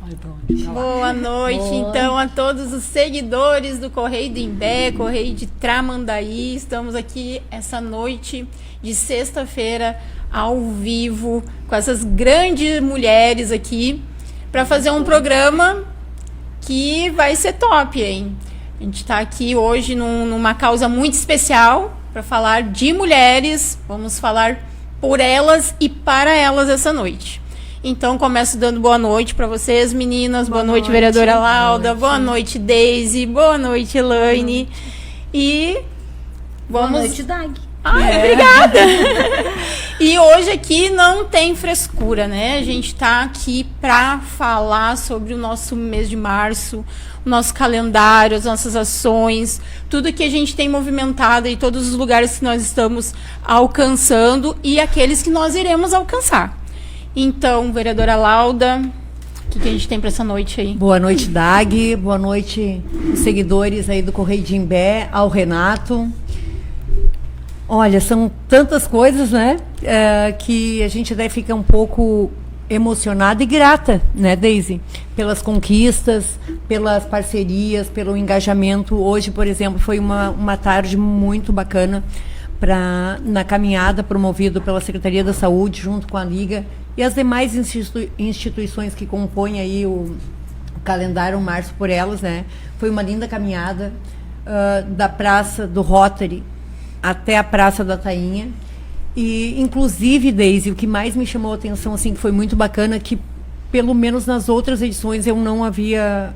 Olha pra onde? Boa noite, então, a todos os seguidores do Correio do Imbé, Correio de Tramandaí. Estamos aqui essa noite de sexta-feira, ao vivo, com essas grandes mulheres aqui, para fazer um programa que vai ser top, hein? A gente está aqui hoje numa causa muito especial para falar de mulheres. Vamos falar por elas e para elas essa noite. Então, começo dando boa noite para vocês, meninas. Boa noite, vereadora Lauda. Boa noite, Deise. Boa noite, Elaine. E vamos... Boa noite, Dag. Obrigada. E hoje aqui não tem frescura, né? A gente tá aqui para falar sobre o nosso mês de março, o nosso calendário, as nossas ações, tudo que a gente tem movimentado e todos os lugares que nós estamos alcançando e aqueles que nós iremos alcançar. Então, vereadora Lauda, o que a gente tem para essa noite aí? Boa noite, Dag. Boa noite, seguidores aí do Correio de Imbé, ao Renato. Olha, são tantas coisas, né, que a gente até fica um pouco emocionada e grata, né, Deise? Pelas conquistas, pelas parcerias, pelo engajamento. Hoje, por exemplo, foi uma tarde muito bacana na caminhada promovida pela Secretaria da Saúde, junto com a Liga, e as demais instituições que compõem aí o calendário Março por Elas, né? Foi uma linda caminhada da Praça do Rotary até a Praça da Tainha. E, inclusive, Deise, o que mais me chamou a atenção, assim, que foi muito bacana, que pelo menos nas outras edições eu não havia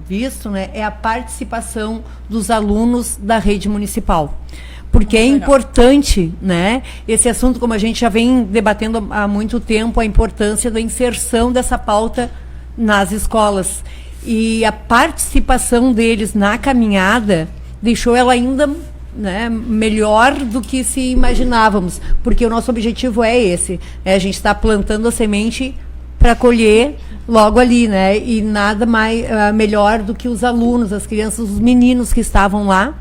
visto, né? É a participação dos alunos da rede municipal. Porque é importante, né, esse assunto, como a gente já vem debatendo há muito tempo, a importância da inserção dessa pauta nas escolas. E a participação deles na caminhada deixou ela ainda, né, melhor do que se imaginávamos. Porque o nosso objetivo é esse, né, a gente está plantando a semente para colher logo ali, né? E nada mais melhor do que os alunos, as crianças, os meninos que estavam lá,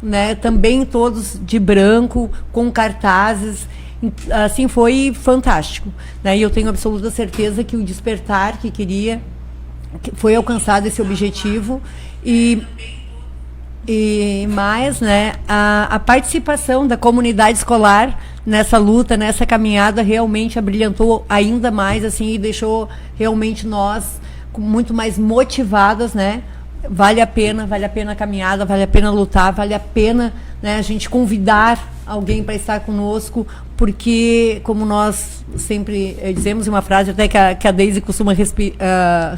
né, também todos de branco, com cartazes, assim, foi fantástico, né, e eu tenho absoluta certeza que o despertar que foi alcançado esse objetivo, e mais, né, a participação da comunidade escolar nessa luta, nessa caminhada, realmente abrilhantou ainda mais, assim, e deixou realmente nós muito mais motivadas, né. Vale a pena a caminhada, vale a pena lutar, vale a pena, né, a gente convidar alguém para estar conosco, porque, como nós sempre dizemos, uma frase até que a Deise costuma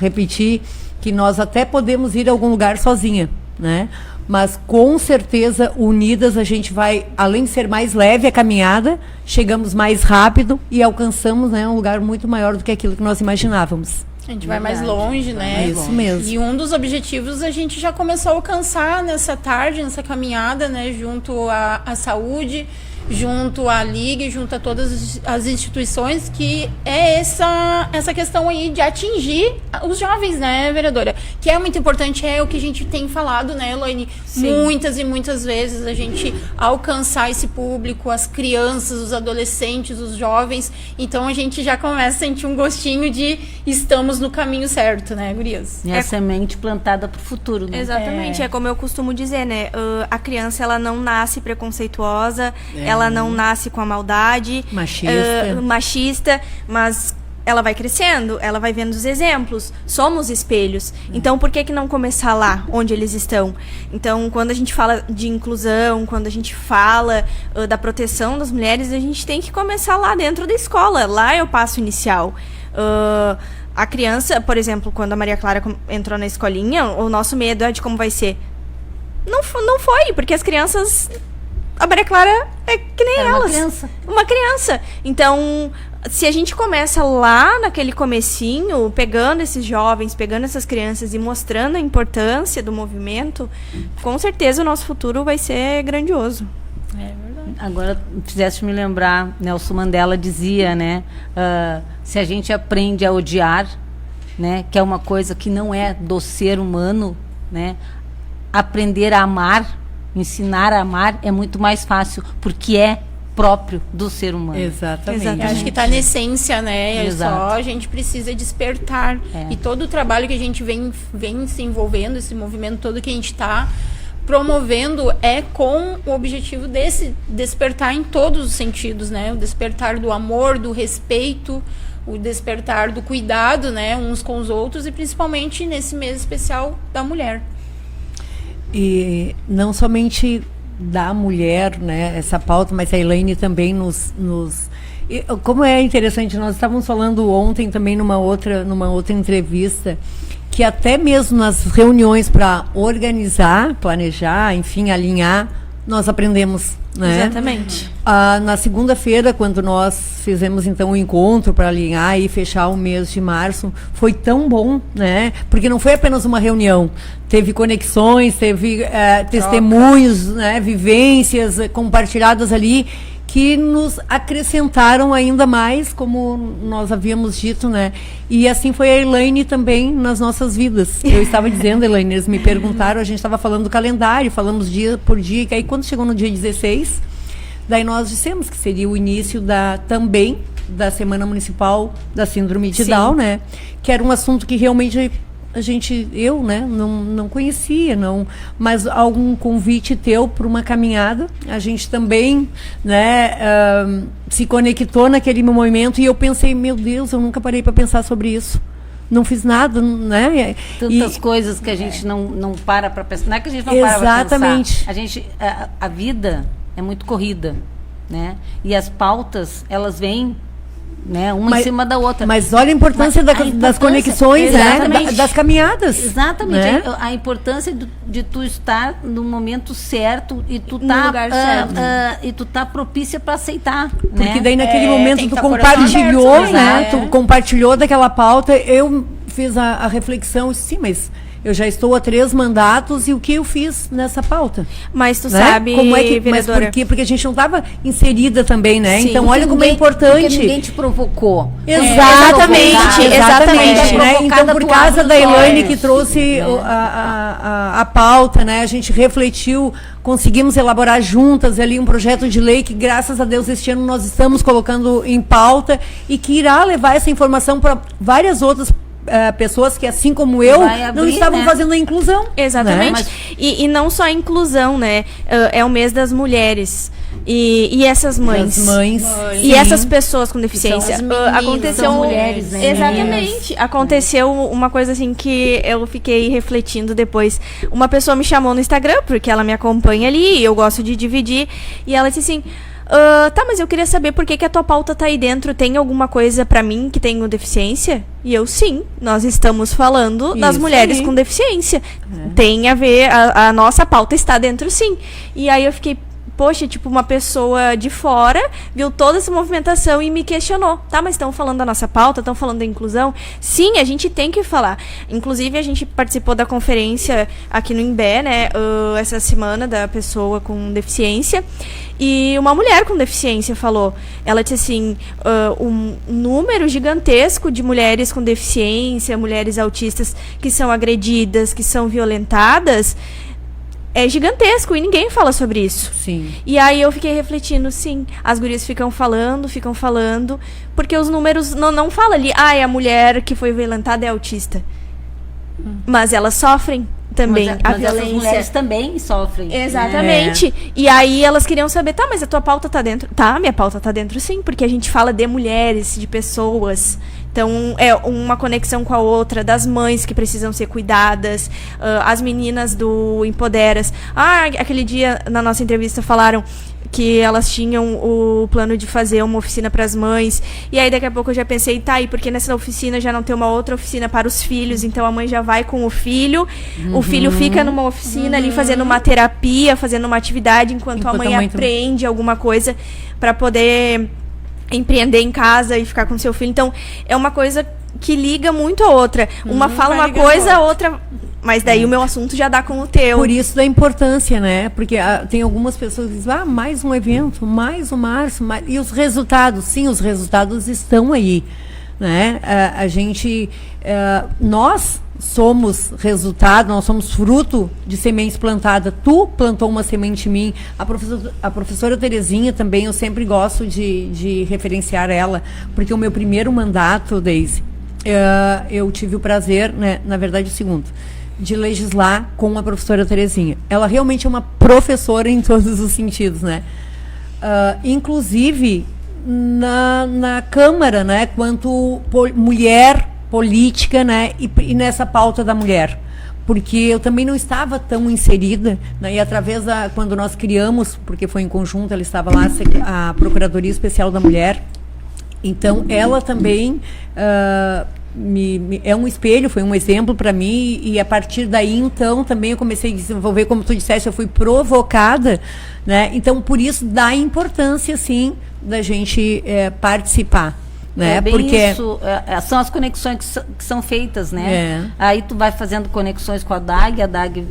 repetir, que nós até podemos ir a algum lugar sozinha, né? Mas, com certeza, unidas, a gente vai, além de ser mais leve a caminhada, chegamos mais rápido e alcançamos, né, um lugar muito maior do que aquilo que nós imaginávamos. A gente vai mais longe, né? Isso mesmo. E um dos objetivos a gente já começou a alcançar nessa tarde, nessa caminhada, né? Junto à saúde, junto à Liga, junto a todas as instituições, que é essa questão aí de atingir os jovens, né, vereadora? Que é muito importante, é o que a gente tem falado, né, Elaine? Muitas e muitas vezes a gente alcançar esse público, as crianças, os adolescentes, os jovens. Então a gente já começa a sentir um gostinho de estamos no caminho certo, né, gurias? É a semente plantada para o futuro, né? Exatamente, é como eu costumo dizer, né? A criança, ela não nasce preconceituosa, ela não nasce com a maldade, machista, mas ela vai crescendo, ela vai vendo os exemplos, somos espelhos. Então, por que não começar lá, onde eles estão? Então, quando a gente fala de inclusão, quando a gente fala da proteção das mulheres, a gente tem que começar lá dentro da escola, lá é o passo inicial. A criança, por exemplo, quando a Maria Clara entrou na escolinha, o nosso medo é de como vai ser. Não foi, porque as crianças... A Maria Clara é que nem elas. Uma criança. Então, se a gente começa lá naquele comecinho, pegando esses jovens, pegando essas crianças e mostrando a importância do movimento, com certeza o nosso futuro vai ser grandioso. É verdade. Agora, fizeste me lembrar, Nelson Mandela dizia, né? Se a gente aprende a odiar, né? Que é uma coisa que não é do ser humano, né? Aprender a amar, ensinar a amar é muito mais fácil, porque é próprio do ser humano. Exatamente. Acho que está na essência, né? Exato. Só a gente precisa despertar. E todo o trabalho que a gente vem se envolvendo, esse movimento todo que a gente está promovendo é com o objetivo desse despertar em todos os sentidos, né? O despertar do amor, do respeito, o despertar do cuidado, né? Uns com os outros e principalmente nesse mês especial da mulher. E não somente da mulher, né, essa pauta, mas a Elaine também como é interessante, nós estávamos falando ontem também numa outra entrevista, que até mesmo nas reuniões para organizar, planejar, enfim, alinhar, nós aprendemos, né? Exatamente. Na segunda-feira, quando nós fizemos então o encontro para alinhar e fechar o mês de março, foi tão bom, né? Porque não foi apenas uma reunião, teve conexões, teve testemunhos, né? Vivências compartilhadas ali, que nos acrescentaram ainda mais, como nós havíamos dito, né? E assim foi a Elaine também nas nossas vidas. Eu estava dizendo, Elaine, eles me perguntaram, a gente estava falando do calendário, falamos dia por dia, que aí quando chegou no dia 16, daí nós dissemos que seria o início também da Semana Municipal da Síndrome de Down, né? Que era um assunto que realmente eu, né, não conhecia, mas algum convite teu para uma caminhada, a gente também, né, se conectou naquele momento e eu pensei, meu Deus, eu nunca parei para pensar sobre isso. Não fiz nada, né? Tantas coisas que a gente não para pensar. Não é que a gente não para para pensar. A vida é muito corrida, né? E as pautas, elas vêm, né, uma em cima da outra. Mas olha a importância das conexões, né? Das caminhadas. Exatamente. Né? A importância de tu estar no momento certo e tu no lugar certo. E tu tá propícia para aceitar. Porque né? daí naquele momento tu compartilhou, né? Tu compartilhou daquela pauta, eu fiz a reflexão, sim, mas eu já estou há 3 mandatos e o que eu fiz nessa pauta? Mas tu né? sabe, como é que, vereadora... Mas por quê? Porque a gente não estava inserida também, né? Sim, então olha como é importante. Porque ninguém te provocou. Exatamente. Né? Então por causa da Elaine que trouxe a pauta, né? A gente refletiu, conseguimos elaborar juntas ali um projeto de lei que, graças a Deus, este ano nós estamos colocando em pauta e que irá levar essa informação para várias outras pessoas que, assim como eu, abrir, não estavam fazendo a inclusão. Exatamente. Né? E não só a inclusão, né? É o mês das mulheres. E essas mães. As mães. E essas pessoas com deficiência. Aconteceu. São mulheres, né? Exatamente. Aconteceu uma coisa assim que eu fiquei refletindo depois. Uma pessoa me chamou no Instagram, porque ela me acompanha ali, e eu gosto de dividir. E ela disse assim: tá, mas eu queria saber por que a tua pauta tá aí dentro. Tem alguma coisa pra mim que tenho deficiência? E eu, sim, nós estamos falando das mulheres com deficiência. Tem a ver, a nossa pauta está dentro, sim. E aí eu fiquei, poxa, tipo, uma pessoa de fora viu toda essa movimentação e me questionou. Tá, mas estão falando da nossa pauta, estão falando da inclusão? Sim, a gente tem que falar. Inclusive, a gente participou da conferência aqui no Imbé, né, essa semana, da pessoa com deficiência. E uma mulher com deficiência falou, ela disse assim, um número gigantesco de mulheres com deficiência, mulheres autistas que são agredidas, que são violentadas, é gigantesco e ninguém fala sobre isso. Sim. E aí eu fiquei refletindo, sim, as gurias ficam falando, porque os números não falam ali, a mulher que foi violentada é autista. Mas elas sofrem também a violência. Essas mulheres também sofrem. Exatamente. E aí elas queriam saber, tá, mas a tua pauta tá dentro? Tá, minha pauta tá dentro, sim, porque a gente fala de mulheres, de pessoas. Então, é uma conexão com a outra, das mães que precisam ser cuidadas, as meninas do Empoderas. Aquele dia, na nossa entrevista, falaram que elas tinham o plano de fazer uma oficina para as mães. E aí, daqui a pouco, eu já pensei, tá, e por que nessa oficina já não tem uma outra oficina para os filhos? Então, a mãe já vai com o filho, o filho fica numa oficina ali, fazendo uma terapia, fazendo uma atividade, enquanto a mãe aprende alguma coisa para poder empreender em casa e ficar com seu filho. Então, é uma coisa que liga muito a outra. Uma fala uma coisa, a outra... Mas daí o meu assunto já dá com o teu. Por isso da importância, né? Porque tem algumas pessoas que dizem, mais um evento, mais um março, e os resultados? Sim, os resultados estão aí. né? Nós somos resultado, nós somos fruto de sementes plantadas. Tu plantou uma semente em mim. A professora Terezinha também, eu sempre gosto de referenciar ela, porque o meu primeiro mandato, Deise, eu tive o prazer, né, na verdade o segundo, de legislar com a professora Terezinha. Ela realmente é uma professora em todos os sentidos, né? Inclusive na Câmara, né, quanto mulher política, né, e nessa pauta da mulher, porque eu também não estava tão inserida, né, e através quando nós criamos, porque foi em conjunto, ela estava lá, a Procuradoria Especial da Mulher, então ela também é um espelho, foi um exemplo para mim, e a partir daí, então, também eu comecei a desenvolver, como tu disseste, eu fui provocada, né, então por isso dá importância, sim, da gente participar. Né? Porque isso, são as conexões que são feitas, né? Aí tu vai fazendo conexões com a DAG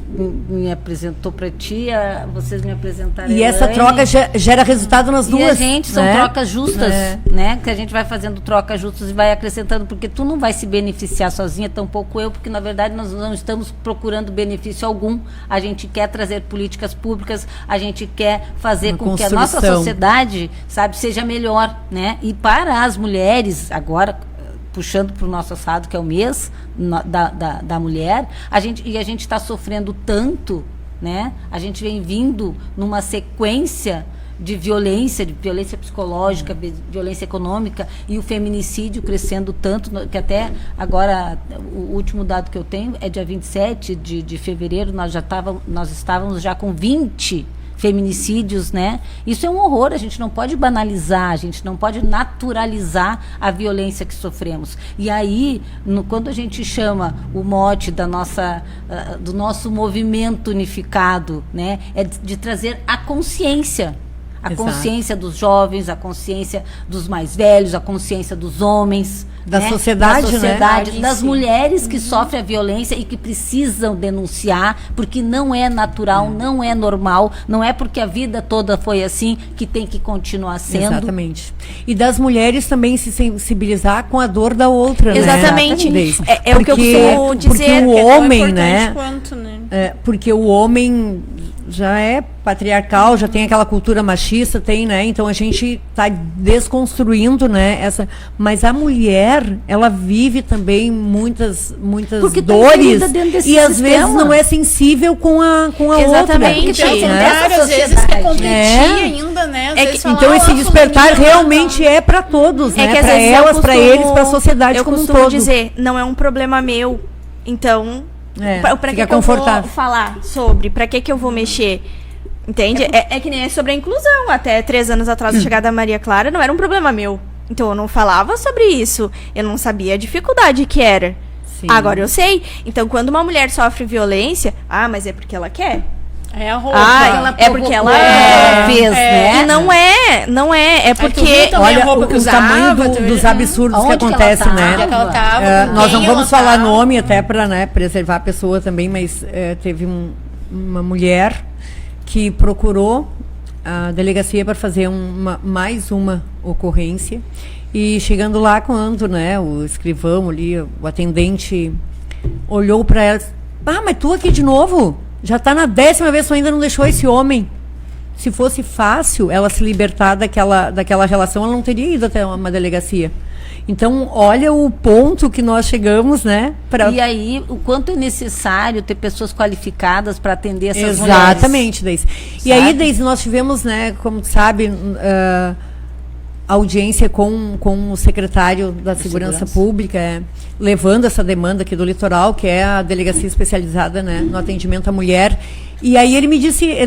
me apresentou para ti, vocês me apresentaram. E essa troca gera resultado nas duas. E a gente, são trocas justas, né? Que a gente vai fazendo trocas justas e vai acrescentando, porque tu não vai se beneficiar sozinha, tampouco eu, porque na verdade nós não estamos procurando benefício algum. A gente quer trazer políticas públicas, a gente quer fazer com que a nossa sociedade, sabe, seja melhor, né? E para as mulheres, agora, puxando para o nosso assado, que é o mês da mulher, a gente está sofrendo tanto, né? A gente vem vindo numa sequência de violência psicológica, violência econômica, e o feminicídio crescendo tanto, que até agora, o último dado que eu tenho é dia 27 de fevereiro, nós estávamos já com 20 feminicídios, né? Isso é um horror, a gente não pode banalizar, a gente não pode naturalizar a violência que sofremos. E aí, quando a gente chama o mote do nosso movimento unificado, né, é de trazer a consciência. A consciência dos jovens, a consciência dos mais velhos, a consciência dos homens, da sociedade, né? Das mulheres que sofrem a violência e que precisam denunciar, porque não é natural, não é normal, não é porque a vida toda foi assim que tem que continuar sendo. Exatamente. E das mulheres também se sensibilizar com a dor da outra, Exatamente. né? É o que eu costumo dizer. Porque o homem, né? Quanto, né? Porque o homem já é patriarcal, já tem aquela cultura machista, né? Então a gente está desconstruindo, né? Mas a mulher, ela vive também muitas porque dores e às vezes não é sensível com a Exatamente. outra. Exatamente. Às vezes quer competir ainda, né? Então esse despertar realmente é para todos, né? Para elas, para eles, para a sociedade como um todo. Eu costumo dizer, não é um problema meu, então para que eu vou falar sobre? Para que eu vou mexer? Entende? É que nem sobre a inclusão. Até 3 anos atrás da chegada da Maria Clara, não era um problema meu. Então eu não falava sobre isso. Eu não sabia a dificuldade que era. Sim. Agora eu sei. Então quando uma mulher sofre violência, mas é porque ela quer. É a roupa. É porque ela fez, né? E não é. É porque... Olha o tamanho dos absurdos que acontecem, né? Nós não vamos falar nome até para, né, preservar a pessoa também, mas teve uma mulher que procurou a delegacia para fazer mais uma ocorrência, e chegando lá, quando, né, o escrivão ali, o atendente olhou para ela, mas tu aqui de novo? Já está na 10ª vez, tu ainda não deixou esse homem. Se fosse fácil ela se libertar daquela relação, ela não teria ido até uma delegacia. Então, olha o ponto que nós chegamos, né? E aí, o quanto é necessário ter pessoas qualificadas para atender essas mulheres. Exatamente, Deise. E aí, Deise, nós tivemos, né, como tu sabe, audiência com o secretário da Segurança Pública, levando essa demanda aqui do litoral, que é a delegacia especializada, né, no atendimento à mulher. E aí ele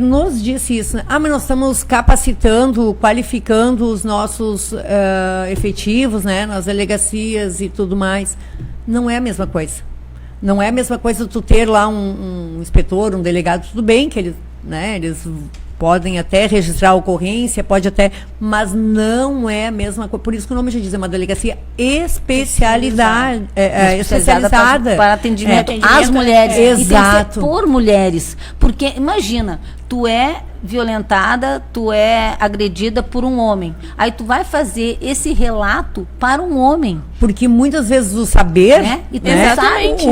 nos disse isso, né? Mas nós estamos capacitando, qualificando os nossos efetivos, né, nas delegacias e tudo mais. Não é a mesma coisa. Não é a mesma coisa tu ter lá um inspetor, um delegado, tudo bem que eles podem até registrar a ocorrência, mas não é a mesma coisa. Por isso que o nome já diz, é uma delegacia especializada para atendimento às mulheres. Exato. E tem que ser por mulheres. Porque, imagina, tu é violentada, tu é agredida por um homem. Aí tu vai fazer esse relato para um homem. Porque muitas vezes o saber... Exatamente.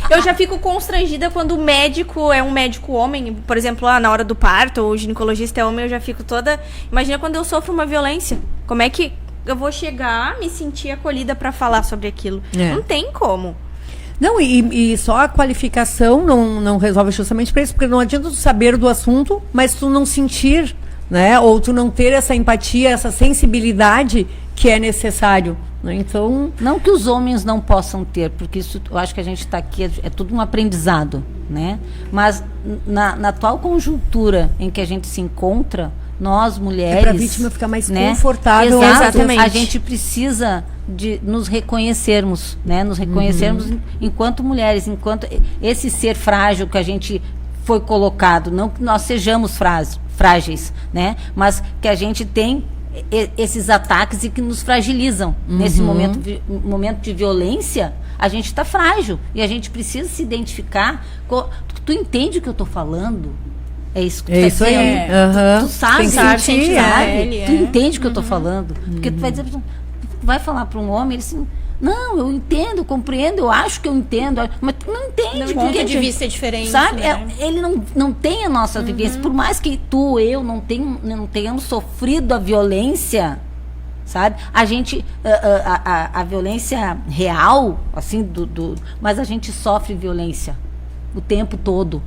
Eu já fico constrangida quando o médico é um médico homem, por exemplo, na hora do parto, ou o ginecologista é homem, eu já fico toda... Imagina quando eu sofro uma violência. Como é que eu vou chegar, me sentir acolhida para falar sobre aquilo? Não tem como. Não, e só a qualificação não resolve justamente para isso, porque não adianta tu saber do assunto, mas tu não sentir, né? Ou tu não ter essa empatia, essa sensibilidade que é necessário. Então, não que os homens não possam ter, porque isso, eu acho que a gente está aqui, é tudo um aprendizado, né? Mas na atual conjuntura em que a gente se encontra, nós mulheres... para a vítima ficar mais confortável. Exatamente. A gente precisa de nos reconhecermos, né? Nos reconhecermos enquanto mulheres, enquanto esse ser frágil que a gente foi colocado, não que nós sejamos frágeis, né? Mas que a gente tem esses ataques e que nos fragilizam. Nesse momento de violência, a gente está frágil e a gente precisa se identificar. Tu entende o que eu estou falando? É isso que tu está dizendo. Tu sabe, tu entende o que eu estou falando? Porque tu vai dizer, tu vai falar para um homem, ele assim, não, eu entendo, compreendo, eu acho que eu entendo, mas tu não entende. O ponto de vista é diferente. Sabe? Ele não tem a nossa vivência. Por mais que eu não tenhamos sofrido a violência, sabe? A gente, a violência real, assim, mas a gente sofre violência o tempo todo.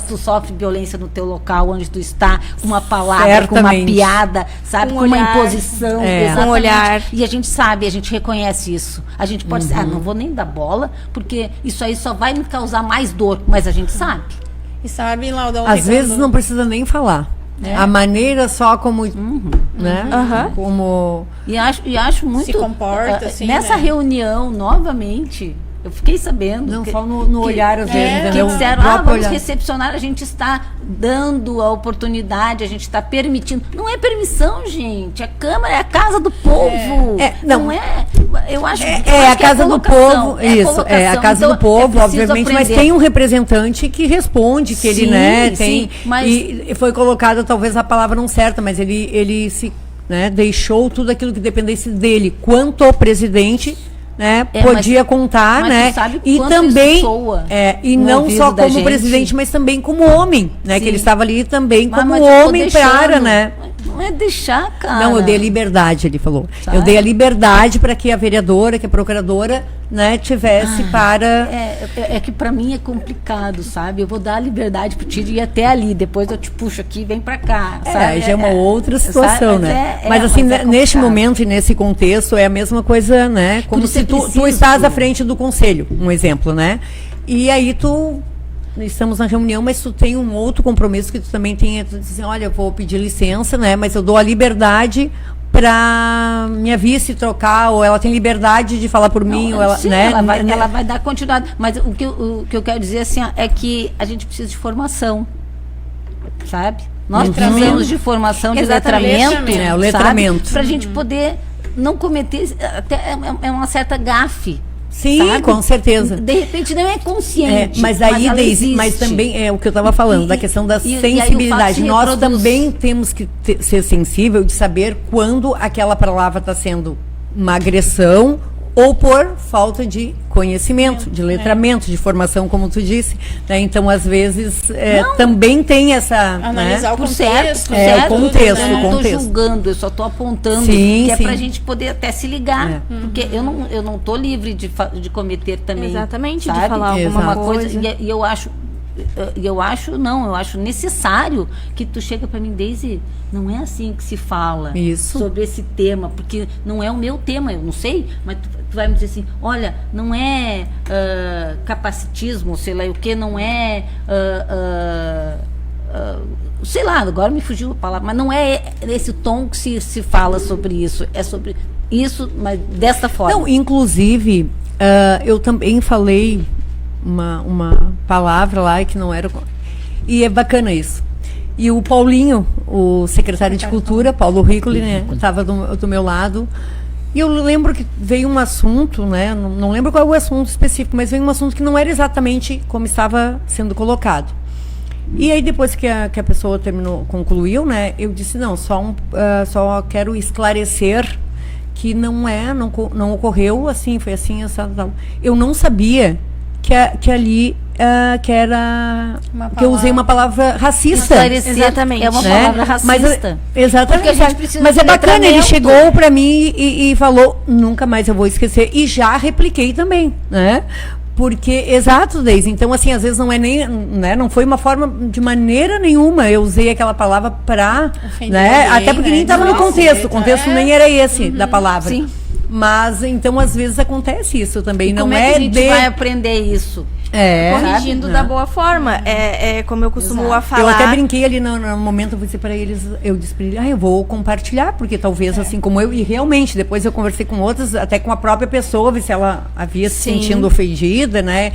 Tu sofre violência no teu local, onde tu está, uma palavra, com uma piada, sabe? Com uma imposição. Com um olhar. E a gente sabe, a gente reconhece isso. A gente pode dizer, não vou nem dar bola, porque isso aí só vai me causar mais dor. Mas a gente sabe. E sabe, Laudão, às vezes não precisa nem falar. A maneira só como... né? Como... E acho muito... Se comporta, assim, nessa reunião, novamente... Eu fiquei sabendo. Não, só no olhar, às vezes. Que disseram, vamos recepcionar, a gente está dando a oportunidade, a gente está permitindo. Não é permissão, gente. A Câmara é a casa do povo. Não é. Eu acho que é a casa do povo. Isso, é a casa do povo, obviamente, mas tem um representante que responde, que ele, né, tem. Mas... E foi colocada, talvez a palavra não certa, mas ele se, né, deixou tudo aquilo que dependesse dele, quanto ao presidente. Né, podia contar, mas né? Sabe e também e não só como gente. Presidente, mas também como homem, né? Que ele estava ali também como homem para, né? Não é deixar, cara. Não, eu dei a liberdade, ele falou. Sabe? Eu dei a liberdade para que a vereadora, que a procuradora, né, tivesse para... É que para mim é complicado, sabe? Eu vou dar a liberdade pro Tiro ir até ali, depois eu te puxo aqui e vem para cá, sabe? Já é uma outra situação, né? Mas assim, neste momento e nesse contexto, é a mesma coisa, né? Como se tu estás à frente do conselho, um exemplo, né? E aí estamos na reunião, mas tu tem um outro compromisso que tu também tem, tu diz assim, olha, eu vou pedir licença, né? Mas eu dou a liberdade para minha vice trocar, ou ela tem liberdade de falar por mim, ou ela, sim, né? Ela vai dar continuidade. Mas o que eu quero dizer assim, é que a gente precisa de formação, sabe? Nós precisamos de formação, de letramento, o letramento, para a gente poder não cometer até uma certa gafe. Sim, sabe? Com certeza. De repente não é consciente. Mas aí, mas também é o que eu estava falando, da questão da sensibilidade. Nós também temos que ser sensível de saber quando aquela palavra está sendo uma agressão ou por falta de conhecimento, de letramento, de formação, como tu disse. Né? Então, às vezes, também tem essa... Analisar, né? o contexto. O contexto. Eu não estou julgando, eu só estou apontando que é para a gente poder até se ligar. Porque eu não estou livre de cometer também. Exatamente, sabe? de falar alguma coisa. E eu acho necessário que tu chega para mim, Daisy, não é assim que se fala sobre esse tema, porque não é o meu tema, eu não sei, mas tu vai me dizer assim, olha, não é capacitismo, sei lá o que, não é sei lá, agora me fugiu a palavra, mas não é esse tom que se fala sobre isso, é sobre isso, mas desta forma. Não, inclusive, eu também falei uma palavra lá que não era... E é bacana isso. E o Paulinho, o secretário de Cultura, Paulo Ricoli, né, estava do meu lado. E eu lembro que veio um assunto, né, não lembro qual é o assunto específico, mas veio um assunto que não era exatamente como estava sendo colocado. E aí depois que a pessoa concluiu, né, eu disse, não, só quero esclarecer que não ocorreu assim, foi assim, tal. Eu não sabia que ali que eu usei uma palavra racista. Exatamente. É uma palavra racista. Exatamente. Mas é bacana, ele chegou para mim e falou, nunca mais eu vou esquecer. E já repliquei também, né? Porque, exato, Deise. Então, assim, às vezes não é nem, né, não foi uma forma, de maneira nenhuma, eu usei aquela palavra para, né, até porque nem estava no contexto. O contexto nem era esse da palavra. Sim. Mas, então, às vezes acontece isso também. Não como é que a gente vai aprender isso? Corrigindo da boa forma. Como eu costumo falar. Eu até brinquei ali no momento, eu disse para eles, eu vou compartilhar, porque talvez assim como eu, e realmente, depois eu conversei com outras, até com a própria pessoa, ver se ela havia se sentindo ofendida, né?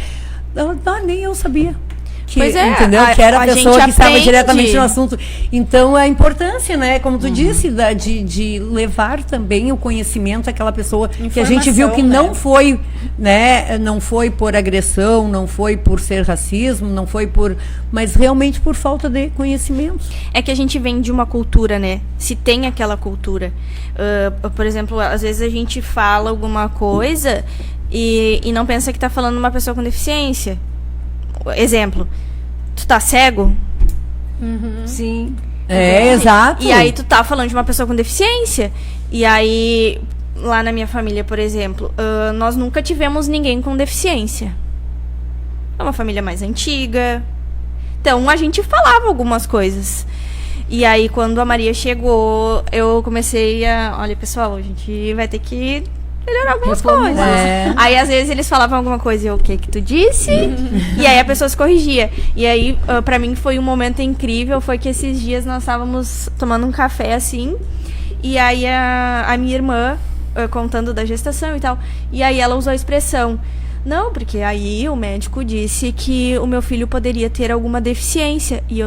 Nem eu sabia. Entendeu? Que era a pessoa que estava diretamente no assunto. Então, a importância, né? Como tu disse, de levar também o conhecimento àquela pessoa que a gente viu que não foi, né? Não foi por agressão, não foi por ser racismo, não foi mas realmente por falta de conhecimento. É que a gente vem de uma cultura, né? Se tem aquela cultura. Por exemplo, às vezes a gente fala alguma coisa e não pensa que está falando uma pessoa com deficiência. Exemplo, tu tá cego? Sim. Exato. E aí tu tá falando de uma pessoa com deficiência. E aí, lá na minha família, por exemplo, nós nunca tivemos ninguém com deficiência. É uma família mais antiga. Então, a gente falava algumas coisas. E aí, quando a Maria chegou, eu comecei olha, pessoal, a gente vai ter que melhorar algumas coisas. Aí, às vezes, eles falavam alguma coisa e eu, o que tu disse? E aí, a pessoa se corrigia. E aí, pra mim, foi um momento incrível. Foi que esses dias nós estávamos tomando um café, assim. E aí, a minha irmã, contando da gestação e tal. E aí, ela usou a expressão, não, porque aí o médico disse que o meu filho poderia ter alguma deficiência. E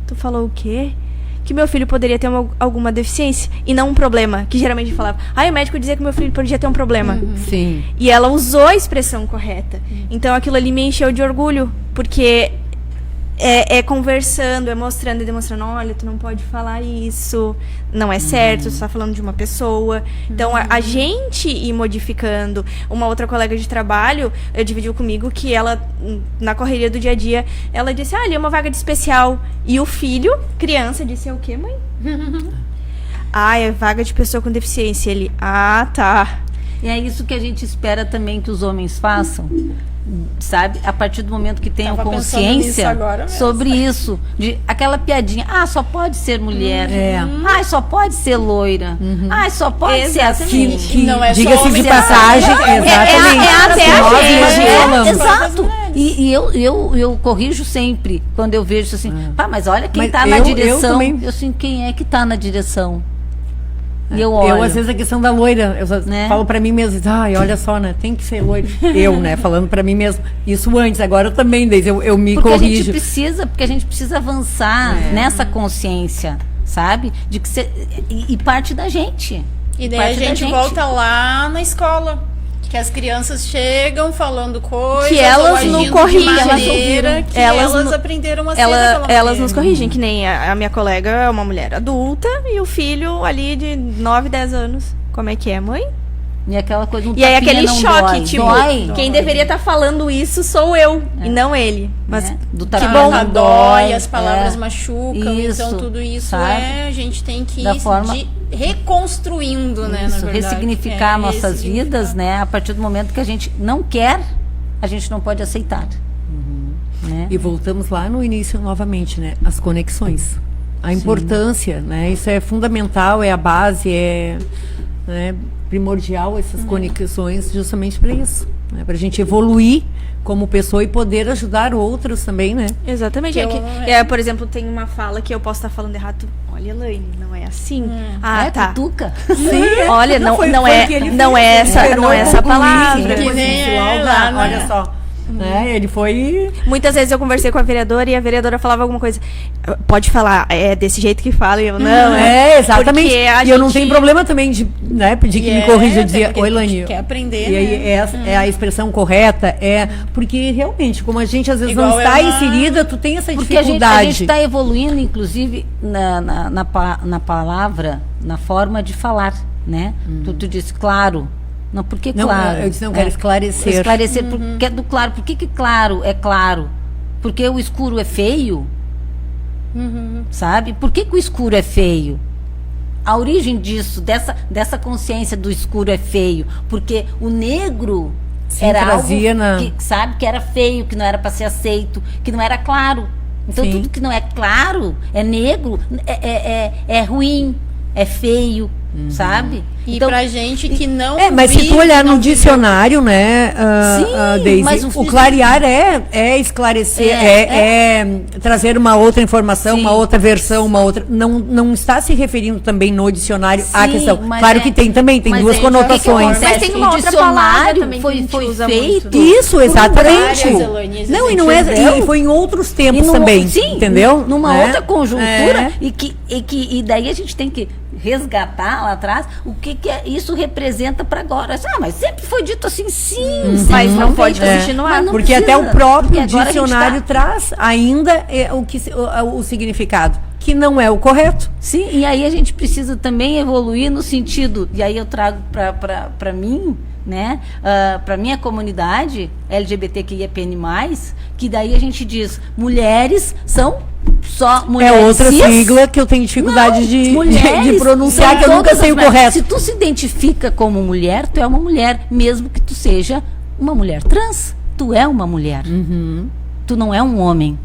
tu falou o quê? Que meu filho poderia ter alguma deficiência e não um problema, que geralmente falava, o médico dizia que meu filho podia ter um problema. Sim. E ela usou a expressão correta. Então aquilo ali me encheu de orgulho, porque conversando, mostrando e demonstrando, olha, tu não pode falar isso, não é certo, tu tá falando de uma pessoa. Então, a gente ir modificando. Uma outra colega de trabalho dividiu comigo que ela, na correria do dia a dia, ela disse, ali é uma vaga de especial. E o filho, criança, disse, é o quê, mãe? É vaga de pessoa com deficiência. Ele, tá. E é isso que a gente espera também que os homens façam, sabe? A partir do momento que tenham consciência sobre isso, de aquela piadinha, só pode ser mulher, só pode ser loira, só pode ser assim, que não é diga-se de passagem, exatamente, exato. E eu corrijo sempre quando eu vejo assim, mas olha quem tá na direção, eu sinto quem é que tá na direção. E eu às vezes, a questão da loira, eu falo pra mim mesmo, olha só, né, tem que ser loira. Né, falando pra mim mesmo. Isso antes, agora eu também, Deise, eu me corrijo. Porque a gente precisa avançar nessa consciência, sabe? De que e parte da gente. E daí a gente volta lá na escola. Que as crianças chegam falando coisas que elas não corrigem, que elas aprenderam a ser daquela maneira. Elas nos corrigem, que nem a minha colega é uma mulher adulta e o filho ali de 9, 10 anos. Como é que é, mãe? E aquela coisa, e aí aquele choque, dói. Quem deveria estar falando isso sou eu e não ele. Mas do que bom, dói, as palavras machucam, isso, então tudo isso a gente tem que ir reconstruindo, né, na verdade. Ressignificar nossas vidas, né, a partir do momento que a gente não quer, a gente não pode aceitar. Né? E voltamos lá no início novamente, né, as conexões. A importância, né, isso é fundamental, é a base, né, primordial essas conexões justamente para isso, né? Para a gente evoluir como pessoa e poder ajudar outros também, né? Exatamente. Por exemplo, tem uma fala que eu posso estar falando errado. Olha, Elaine, não é assim. Tá. Cutuca. Sim. Olha, não é essa palavra. Que nem olha só. né? Ele foi... Muitas vezes eu conversei com a vereadora e a vereadora falava alguma coisa. Pode falar, é desse jeito que fala. E eu, não, exatamente. E eu não tenho problema também de, né, pedir que me corrija. Eu dizia, oi, Lani. Quer aprender, e aí, é a expressão correta. Porque realmente, como a gente às vezes não está inserida, tu tem essa dificuldade. A gente está evoluindo, inclusive, na palavra, na forma de falar, né? Tu disse claro. Não, porque claro. Eu disse, não quero esclarecer. Esclarecer, porque é do claro. Por que claro é claro? Porque o escuro é feio? Sabe? Por que o escuro é feio? A origem disso, dessa consciência do escuro é feio, porque o negro era algo que, sabe, que era feio, que não era para ser aceito, que não era claro. Então tudo que não é claro, é negro, é ruim, é feio, sabe? E então, pra gente que não mas se tu olhar no dicionário, né, Daisy, o clarear é esclarecer, é trazer uma outra informação, uma outra versão, uma outra... Não está se referindo também no dicionário à questão. Claro que tem também, tem duas conotações. Mas tem uma outra palavra também foi feito. Muito. Isso, exatamente. Não, e não e foi em outros tempos também, entendeu? Numa outra conjuntura, e daí a gente tem que resgatar lá atrás o que isso representa para agora. Mas sempre foi dito assim, sim, mas não pode continuar. Porque até o próprio dicionário traz ainda o significado, que não é o correto. Sim, e aí a gente precisa também evoluir no sentido, e aí eu trago para mim, né, para minha comunidade LGBTQIAPN+, que daí a gente diz, mulheres são só mulheres. É outra sigla que eu tenho dificuldade de pronunciar, que eu nunca sei o correto. Se tu se identifica como mulher, tu é uma mulher, mesmo que tu seja uma mulher trans. Tu é uma mulher. Tu não é um homem.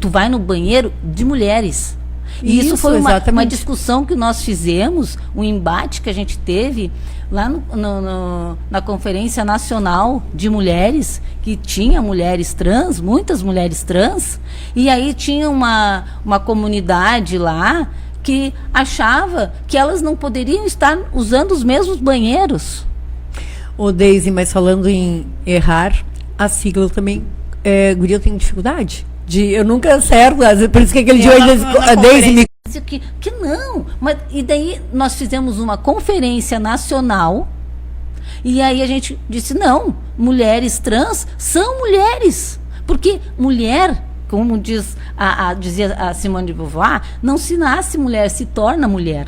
Tu vai no banheiro de mulheres. E isso foi uma discussão que nós fizemos, um embate que a gente teve lá na Conferência Nacional de Mulheres, que tinha mulheres trans, muitas mulheres trans, e aí tinha uma comunidade lá que achava que elas não poderiam estar usando os mesmos banheiros. Ô, Daisy, mas falando em errar, a sigla também, guria, eu tenho dificuldade. Eu nunca acerto, por isso que aquele dia a Daisy me... Que não, e daí nós fizemos uma conferência nacional e aí a gente disse, não, mulheres trans são mulheres, porque mulher, como dizia a Simone de Beauvoir, não se nasce mulher, se torna mulher.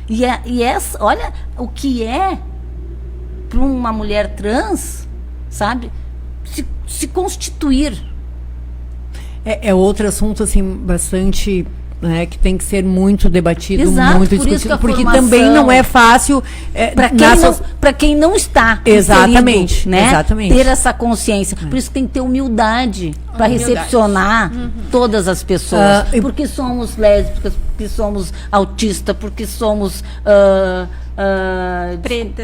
E essa, olha o que é para uma mulher trans, sabe, se constituir. É outro assunto, assim, bastante... que tem que ser muito debatido, muito discutido, porque também não é fácil para quem não está exatamente, inserido, né? Exatamente. Ter essa consciência. Por isso que tem que ter humildade para recepcionar todas as pessoas, porque somos lésbicas, porque somos autistas, porque somos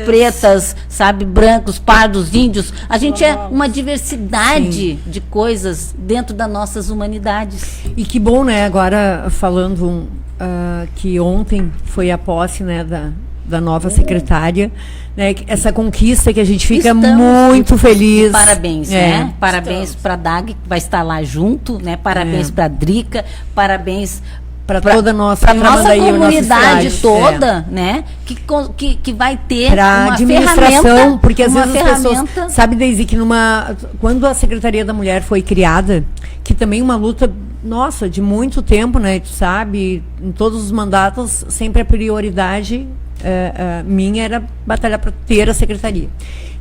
pretas, sabe, brancos, pardos, índios. A gente é uma diversidade de coisas dentro das nossas humanidades. E que bom, né? Agora falando que ontem foi a posse, né, da nova secretária, né? Essa conquista que a gente fica muito feliz. Parabéns, né? Parabéns para a Dag, que vai estar lá junto, né? Parabéns para a Drica, parabéns para toda a nossa comunidade toda, né? Que vai ter uma administração, porque às vezes as pessoas, sabe, Daisy, que quando a Secretaria da Mulher foi criada, que também uma luta, nossa, de muito tempo, né? Tu sabe, em todos os mandatos, sempre a prioridade minha era batalhar para ter a secretaria.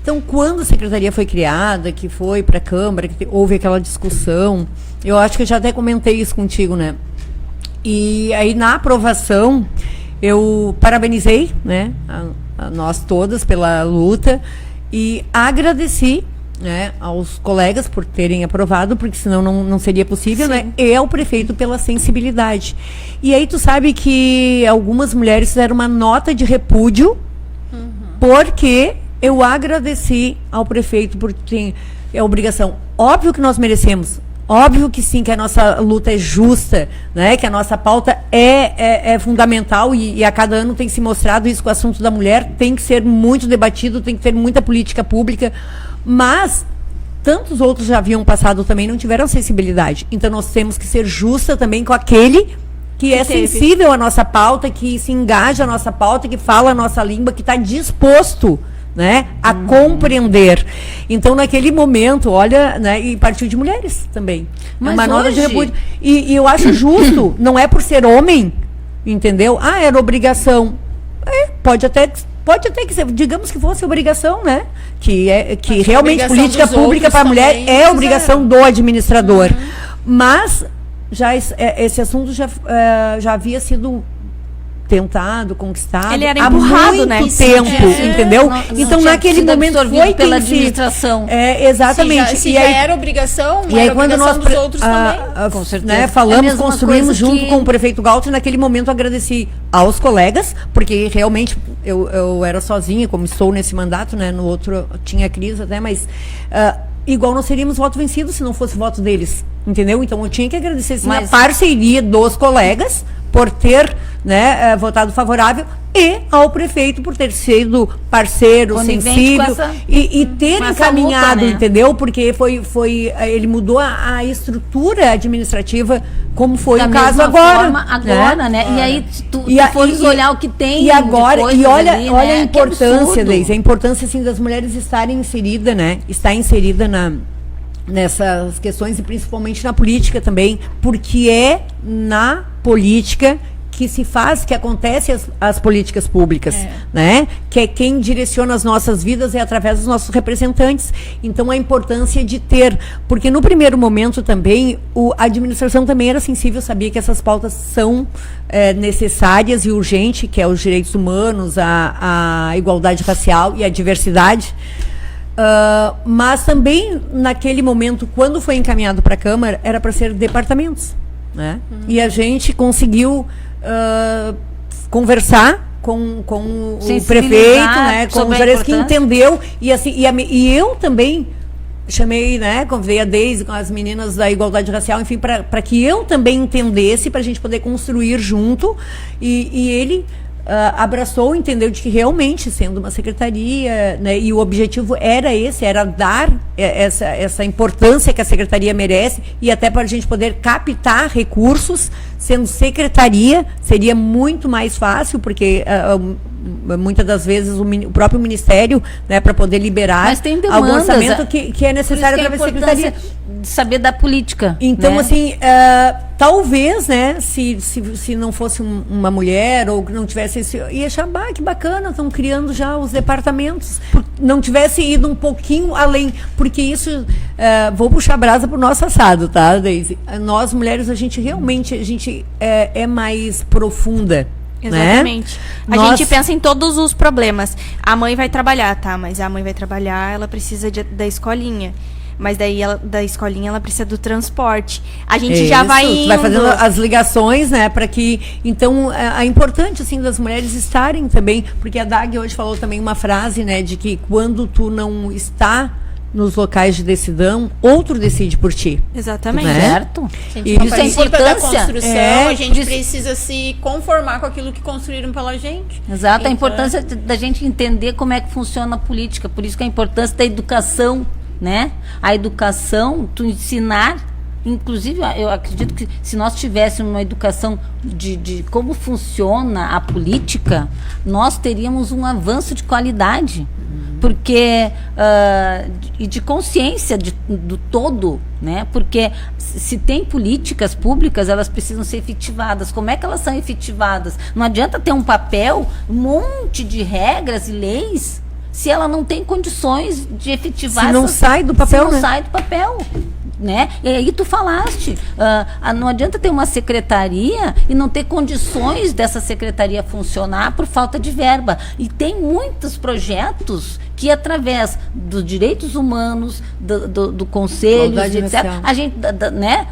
Então, quando a secretaria foi criada, que foi para a Câmara, que houve aquela discussão, eu acho que eu já até comentei isso contigo, né? E aí, na aprovação, eu parabenizei, né, a nós todas pela luta e agradeci, né, aos colegas por terem aprovado, porque senão não seria possível, né, e ao prefeito pela sensibilidade. E aí tu sabe que algumas mulheres fizeram uma nota de repúdio, porque eu agradeci ao prefeito por ter a obrigação. Óbvio que nós merecemos. Óbvio que sim, que a nossa luta é justa, né? Que a nossa pauta é fundamental e a cada ano tem se mostrado isso, que o assunto da mulher tem que ser muito debatido, tem que ter muita política pública, mas tantos outros já haviam passado também, não tiveram sensibilidade. Então nós temos que ser justa também com aquele que é sensível à nossa pauta, que se engaja à nossa pauta, que fala a nossa língua, que está disposto, né, a compreender. Então, naquele momento, olha, né, e partiu de mulheres também. Mas uma nota de hoje... repúdio. E eu acho justo, não é por ser homem, entendeu? Ah, era obrigação. Pode até que ser, digamos que fosse obrigação, né? Que realmente política pública para a mulher é obrigação do administrador. Mas já esse assunto já havia sido tentado, conquistado ele era empurrado, há muito tempo, entendeu? Então, naquele momento foi pela administração. Exatamente. Se já era obrigação, e aí, quando nós dos outros também. Com certeza. Né, falamos, construímos junto com o prefeito Galto, e naquele momento agradeci aos colegas, porque realmente eu era sozinha, como estou nesse mandato, né? No outro tinha crise até, mas igual nós seríamos voto vencido se não fosse voto deles, entendeu? Então eu tinha que agradecer sim, a parceria dos colegas por ter, né, votado favorável, e ao prefeito por ter sido parceiro, sensível e ter encaminhado, luta, né? Entendeu? Porque ele mudou a estrutura administrativa, como foi o caso agora. Né? E aí, tu fores olhar o que tem. E agora, olha né? A importância, Deise, a importância assim, das mulheres estarem inseridas, né? Estar inserida nessas questões, e principalmente na política também, porque é na política que se faz, que acontece as políticas públicas, né? Que é quem direciona as nossas vidas é através dos nossos representantes. Então, a importância de ter, porque no primeiro momento também, a administração também era sensível, sabia que essas pautas são necessárias e urgentes, que é os direitos humanos, a igualdade racial e a diversidade. Mas também, naquele momento, quando foi encaminhado para a Câmara, era para ser departamentos, né? E a gente conseguiu conversar com o prefeito, né, com o Juarez, que entendeu, e assim, e eu também chamei, né, convidei a Deise com as meninas da igualdade racial, enfim, para que eu também entendesse, para a gente poder construir junto, e ele abraçou, entendeu de que realmente, sendo uma secretaria, né, e o objetivo era dar essa importância que a secretaria merece, e até para a gente poder captar recursos, sendo secretaria, seria muito mais fácil, porque muitas das vezes o próprio Ministério, né, para poder liberar algum orçamento que é necessário através da secretaria. De saber da política. Então, né? assim, talvez, né, se não fosse uma mulher, ou não tivesse ia achar, que bacana, estão criando já os departamentos. Não tivesse ido um pouquinho além, porque isso, vou puxar a brasa pro nosso assado, tá, Deise? Nós, mulheres, a gente realmente é mais profunda. Exatamente. Né? A gente pensa em todos os problemas. A mãe vai trabalhar, tá? Mas a mãe vai trabalhar, ela precisa da escolinha. Mas daí da escolinha ela precisa do transporte. A gente já vai indo. Vai fazendo as ligações, né, para que, então, é importante, assim, das mulheres estarem também, porque a Dag hoje falou também uma frase, né, de que quando tu não está nos locais de decisão, outro decide por ti. Exatamente. Né? Certo. E isso é importante da construção, a gente precisa se conformar com aquilo que construíram pela gente. Exato, então, a importância da gente entender como é que funciona a política, por isso que a importância da educação, né? A educação, tu ensinar, inclusive, eu acredito que se nós tivéssemos uma educação de como funciona a política, nós teríamos um avanço de qualidade. Porque e de consciência do todo, né? Porque se tem políticas públicas, elas precisam ser efetivadas. Como é que elas são efetivadas? Não adianta ter um papel, um monte de regras e leis, se ela não tem condições de efetivar. Se não sai do papel, se não sai do papel. Né? E aí tu falaste, não adianta ter uma secretaria e não ter condições dessa secretaria funcionar por falta de verba. E tem muitos projetos que, através dos direitos humanos, do conselho, etc., a gente, né,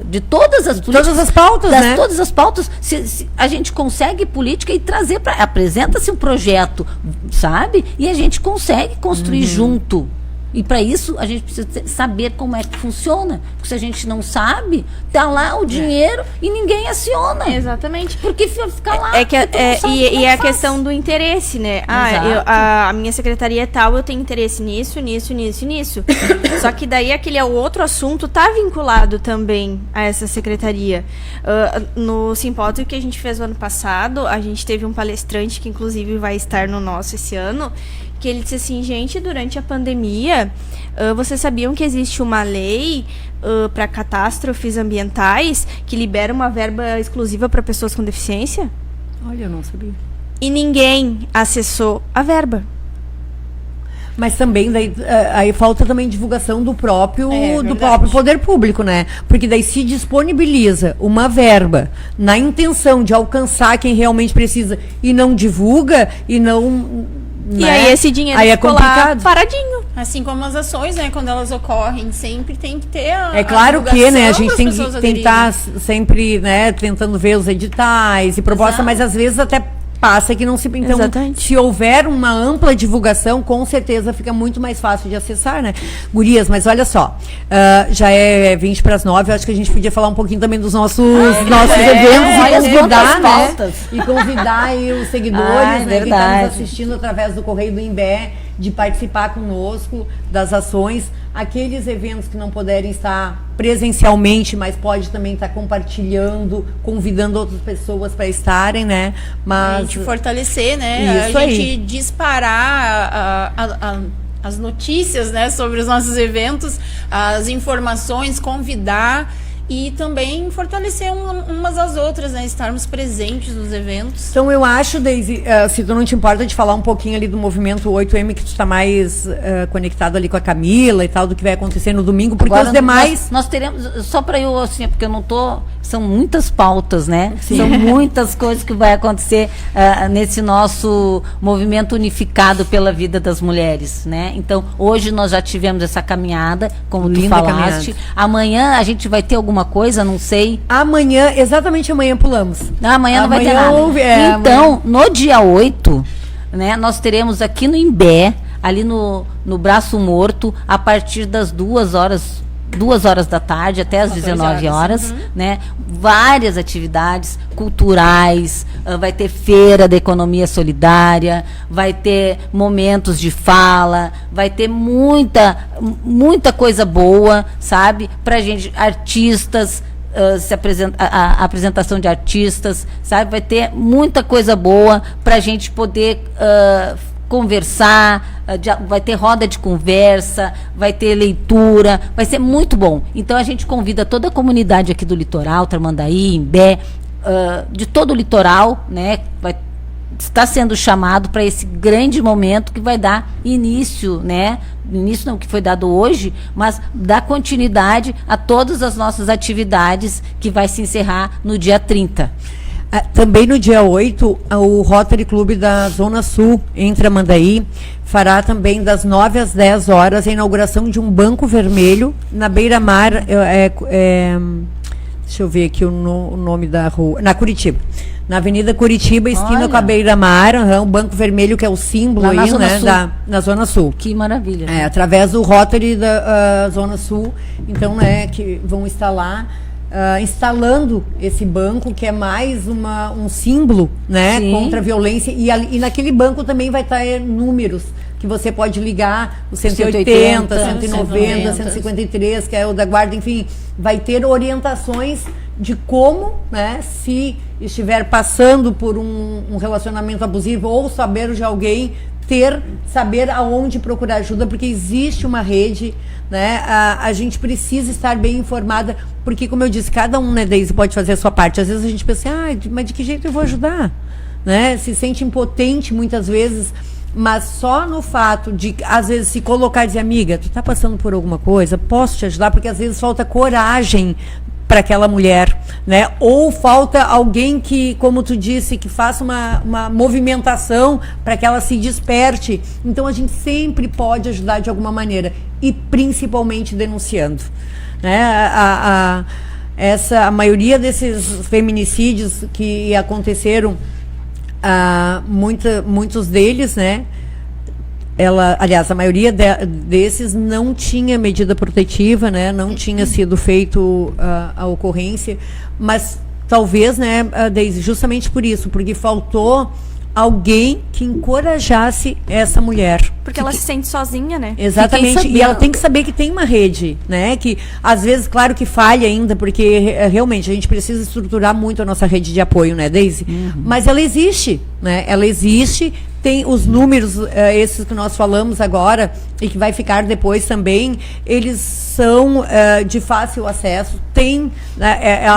de todas as políticas, todas as pautas, né? Todas as pautas, se a gente consegue política e trazer apresenta-se um projeto, sabe? E a gente consegue construir junto. E para isso, a gente precisa saber como é que funciona. Porque se a gente não sabe, tá lá o dinheiro e ninguém aciona. Exatamente. Porque fica lá. E a questão do interesse, né? A minha secretaria é tal, eu tenho interesse nisso. Só que daí aquele outro assunto tá vinculado também a essa secretaria. No simpósio que a gente fez no ano passado, a gente teve um palestrante que inclusive vai estar no nosso esse ano, que ele disse assim, gente, durante a pandemia, vocês sabiam que existe uma lei para catástrofes ambientais que libera uma verba exclusiva para pessoas com deficiência? Olha, eu não sabia. E ninguém acessou a verba. Mas também daí, aí falta também divulgação do próprio poder público, né? Porque daí se disponibiliza uma verba na intenção de alcançar quem realmente precisa e não divulga e não... E aí esse dinheiro ficou lá paradinho. Assim como as ações, né? Quando elas ocorrem, sempre tem que ter É claro que, né? A gente tem que estar sempre, né? Tentando ver os editais e propostas, mas às vezes até passa que não se... Então, exatamente. Se houver uma ampla divulgação, com certeza fica muito mais fácil de acessar, né? Gurias, mas olha só, já é 20 para as 9, eu acho que a gente podia falar um pouquinho também dos nossos eventos e convidar, né? E convidar aí os seguidores, né? Que estão nos assistindo através do Correio do Imbé, de participar conosco das ações. Aqueles eventos que não puderem estar presencialmente, mas pode também estar compartilhando, convidando outras pessoas para estarem, né? Mas a gente fortalecer, né? Isso a gente disparar as notícias, né, sobre os nossos eventos, as informações, convidar e também fortalecer umas às outras, né? Estarmos presentes nos eventos. Então eu acho, Deise, se tu não te importa de falar um pouquinho ali do movimento 8M, que tu está mais conectado ali com a Camila e tal, do que vai acontecer no domingo, porque agora, os demais... Nós teremos, só para eu, assim, porque eu não tô... São muitas pautas, né? Sim. São muitas coisas que vai acontecer nesse nosso movimento unificado pela vida das mulheres, né? Então, hoje nós já tivemos essa caminhada, como tu falaste. Amanhã a gente vai ter alguma coisa, não sei. Amanhã, exatamente amanhã pulamos. Amanhã não vai ter nada. Então, no dia 8, né, nós teremos aqui no Imbé, ali no Braço Morto, a partir das 2 horas da tarde até as 19 horas, né? Várias atividades culturais, vai ter feira da economia solidária, vai ter momentos de fala, vai ter muita coisa boa, sabe? Pra gente, artistas, a apresentação de artistas, sabe? Vai ter muita coisa boa pra gente poder conversar, vai ter roda de conversa, vai ter leitura, vai ser muito bom. Então a gente convida toda a comunidade aqui do litoral, Tramandaí, Imbé, de todo o litoral, né? Está sendo chamado para esse grande momento que vai dar início, né? Início não que foi dado hoje, mas dá continuidade a todas as nossas atividades que vai se encerrar no dia 30. Também no dia 8, o Rotary Clube da Zona Sul, em Tramandaí, fará também das 9 às 10 horas a inauguração de um banco vermelho na beira-mar, deixa eu ver aqui o nome da rua, na Curitiba. Na Avenida Curitiba, esquina com a beira-mar, um banco vermelho que é o símbolo aí, né, na Zona Sul. Que maravilha. Através do Rotary da Zona Sul, então, né, que vão estar lá. Instalando esse banco, que é mais um símbolo, né, contra a violência, e naquele banco também vai estar números que você pode ligar, o 180, 190, 153, que é o da guarda, enfim, vai ter orientações de como, né, se estiver passando por um relacionamento abusivo ou saber de alguém, saber aonde procurar ajuda, porque existe uma rede, né? A gente precisa estar bem informada, porque, como eu disse, cada um, né, Deise, pode fazer a sua parte. Às vezes a gente pensa, mas de que jeito eu vou ajudar? Né? Se sente impotente muitas vezes, mas só no fato de, às vezes, se colocar e dizer, amiga, tu tá passando por alguma coisa, posso te ajudar? Porque às vezes falta coragem para aquela mulher, né? Ou falta alguém que, como tu disse, que faça uma movimentação para que ela se desperte. Então a gente sempre pode ajudar de alguma maneira, e principalmente denunciando, né? A maioria desses feminicídios que aconteceram, muitos deles, né, aliás, a maioria desses não tinha medida protetiva, né? Não tinha sido feito a ocorrência, mas talvez, né, Deise, justamente por isso, porque faltou alguém que encorajasse essa mulher. Porque ela se sente sozinha, né? Exatamente. E ela tem que saber que tem uma rede, né? Que às vezes, claro que falha ainda, porque realmente a gente precisa estruturar muito a nossa rede de apoio, né, Deise? Mas ela existe, né? Ela existe, tem os números, esses que nós falamos agora, e que vai ficar depois também, eles são de fácil acesso, tem...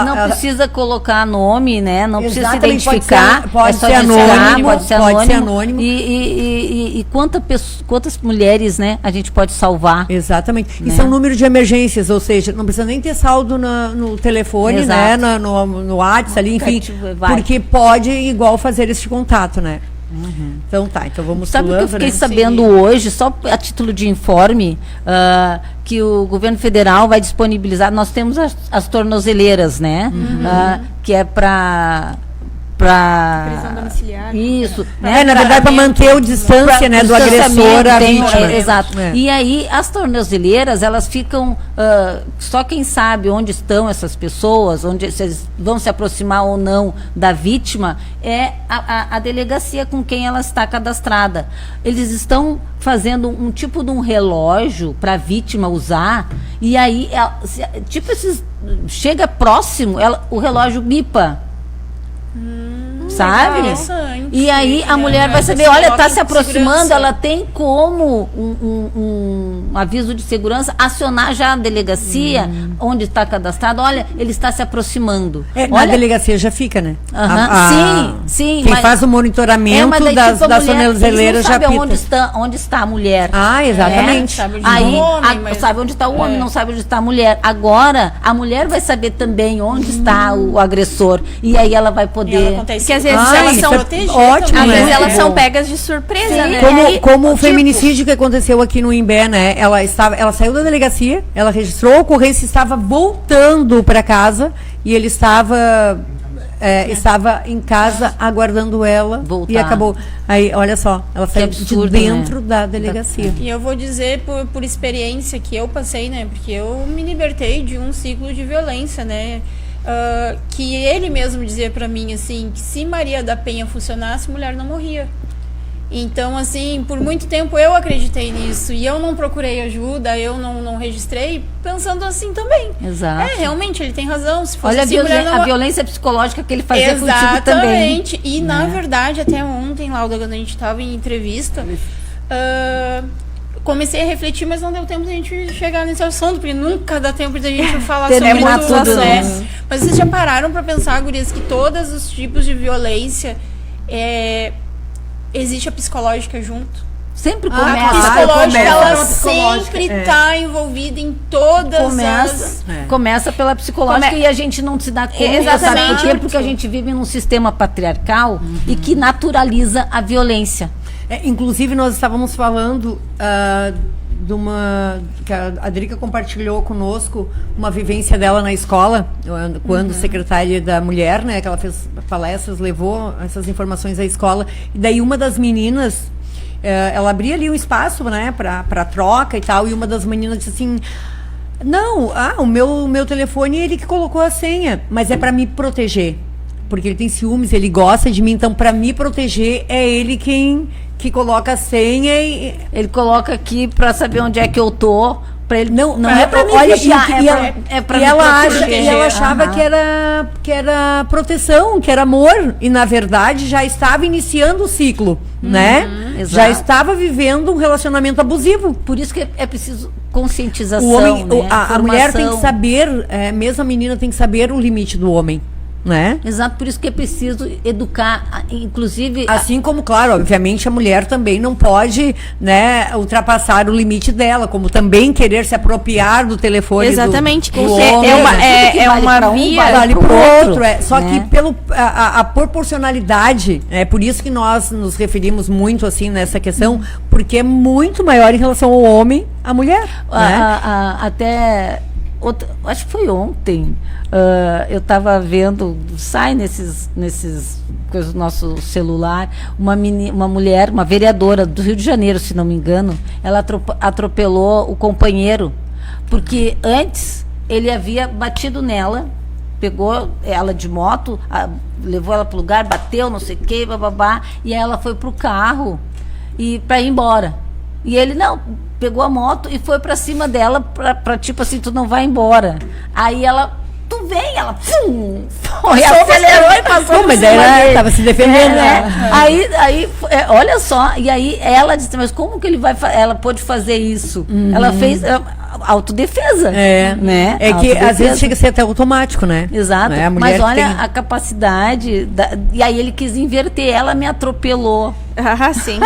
não precisa colocar nome, né? Não precisa se identificar. Pode ser anônimo. Pode ser anônimo. E quantas mulheres, né, a gente pode salvar? Exatamente. Né? E são números de emergências, ou seja, não precisa nem ter saldo no telefone, né? No WhatsApp ali, enfim. Porque pode igual fazer esse contato, né? Então tá, então vamos Sabe o que eu fiquei sabendo hoje, só a título de informe, que o governo federal vai disponibilizar, nós temos as tornozeleiras, né? Que é para prisão domiciliar. Isso. Né? Na verdade, para manter a distância, né, do agressor à vítima. Exato. E aí, as tornozeleiras, elas ficam... só quem sabe onde estão essas pessoas, onde vocês vão se aproximar ou não da vítima, é a delegacia com quem ela está cadastrada. Eles estão fazendo um tipo de um relógio para a vítima usar, e aí, chega próximo, o relógio bipa. Sabe? E aí a mulher vai saber, olha, está se aproximando, ela tem como um aviso de segurança acionar já a delegacia onde está cadastrado, olha, ele está se aproximando. Na delegacia já fica, né? Sim. Quem faz o monitoramento das tornozeleiras já fica. Onde está a mulher. Exatamente. Sabe onde está o homem, não sabe onde está a mulher. Agora, a mulher vai saber também onde está o agressor. E aí ela vai poder... Porque às vezes elas são protegidas. Ótimo, às né? vezes elas são pegas de surpresa, né? Como o feminicídio que aconteceu aqui no Imbé, né? Ela saiu da delegacia, ela registrou a ocorrência, estava voltando para casa e ele estava em casa aguardando ela e acabou. Aí, olha só, ela saiu de dentro da delegacia. E eu vou dizer por experiência que eu passei, né? Porque eu me libertei de um ciclo de violência, né? Que ele mesmo dizia pra mim, assim, que se Maria da Penha funcionasse, mulher não morria. Então, assim, por muito tempo eu acreditei nisso e eu não procurei ajuda, eu não registrei, pensando assim também. Exato. Realmente, ele tem razão. Se fosse olha assim, a violência psicológica que ele fazia contigo também. Exatamente. E, na verdade, até ontem, Lauda, quando a gente estava em entrevista, comecei a refletir, mas não deu tempo de a gente chegar nesse assunto, porque nunca dá tempo de a gente falar sobre tudo, né? Mas vocês já pararam para pensar, gurias, que todos os tipos de violência existe a psicológica junto? Sempre começa. A psicológica, ela sempre está envolvida em todas Começa pela psicológica e a gente não se dá conta. Exatamente. Sabe por quê? Porque a gente vive num sistema patriarcal e que naturaliza a violência. Inclusive, nós estávamos falando que a Drica compartilhou conosco uma vivência dela na escola, quando secretária da mulher, né, que ela fez palestras, levou essas informações à escola, e daí uma das meninas, ela abria ali um espaço, né, para troca e tal, e uma das meninas disse assim, não, o meu telefone ele que colocou a senha, mas é para me proteger, porque ele tem ciúmes, ele gosta de mim, então para me proteger é ele quem que coloca a senha e ele coloca aqui para saber onde é que eu tô, para ele não é para me vigiar, é para me proteger. E ela achava que era proteção, que era amor, e na verdade já estava iniciando o ciclo, né? Exato. Já estava vivendo um relacionamento abusivo. Por isso que é preciso conscientização, né? A mulher tem que saber, mesmo a menina tem que saber o limite do homem. Né? Exato, por isso que é preciso educar, inclusive... Assim como, claro, obviamente a mulher também não pode, né, ultrapassar o limite dela, como também querer se apropriar do telefone exatamente, do homem. É uma via... Vale pro outro, só que pelo a proporcionalidade, é por isso que nós nos referimos muito assim nessa questão, porque é muito maior em relação ao homem à mulher. Né? Até... acho que foi ontem, eu estava vendo, sai nesses coisas do nosso celular, uma mulher, uma vereadora do Rio de Janeiro, se não me engano, ela atropelou o companheiro, porque antes ele havia batido nela, pegou ela de moto, levou ela para o lugar, bateu, não sei o que, bababá, e aí ela foi pro carro para ir embora. E ele não, pegou a moto e foi para cima dela para tipo assim, tu não vai embora. Aí ela, tu vem, ela pum, foi, acelerou e passou. Mas ela estava se defendendo. Aí olha só, e aí ela disse, mas como que ela pôde fazer isso? Ela fez autodefesa. Né? É que às vezes chega a ser até automático, né? Exato. Né? Mas olha a capacidade. E aí ele quis inverter, ela me atropelou. Sim.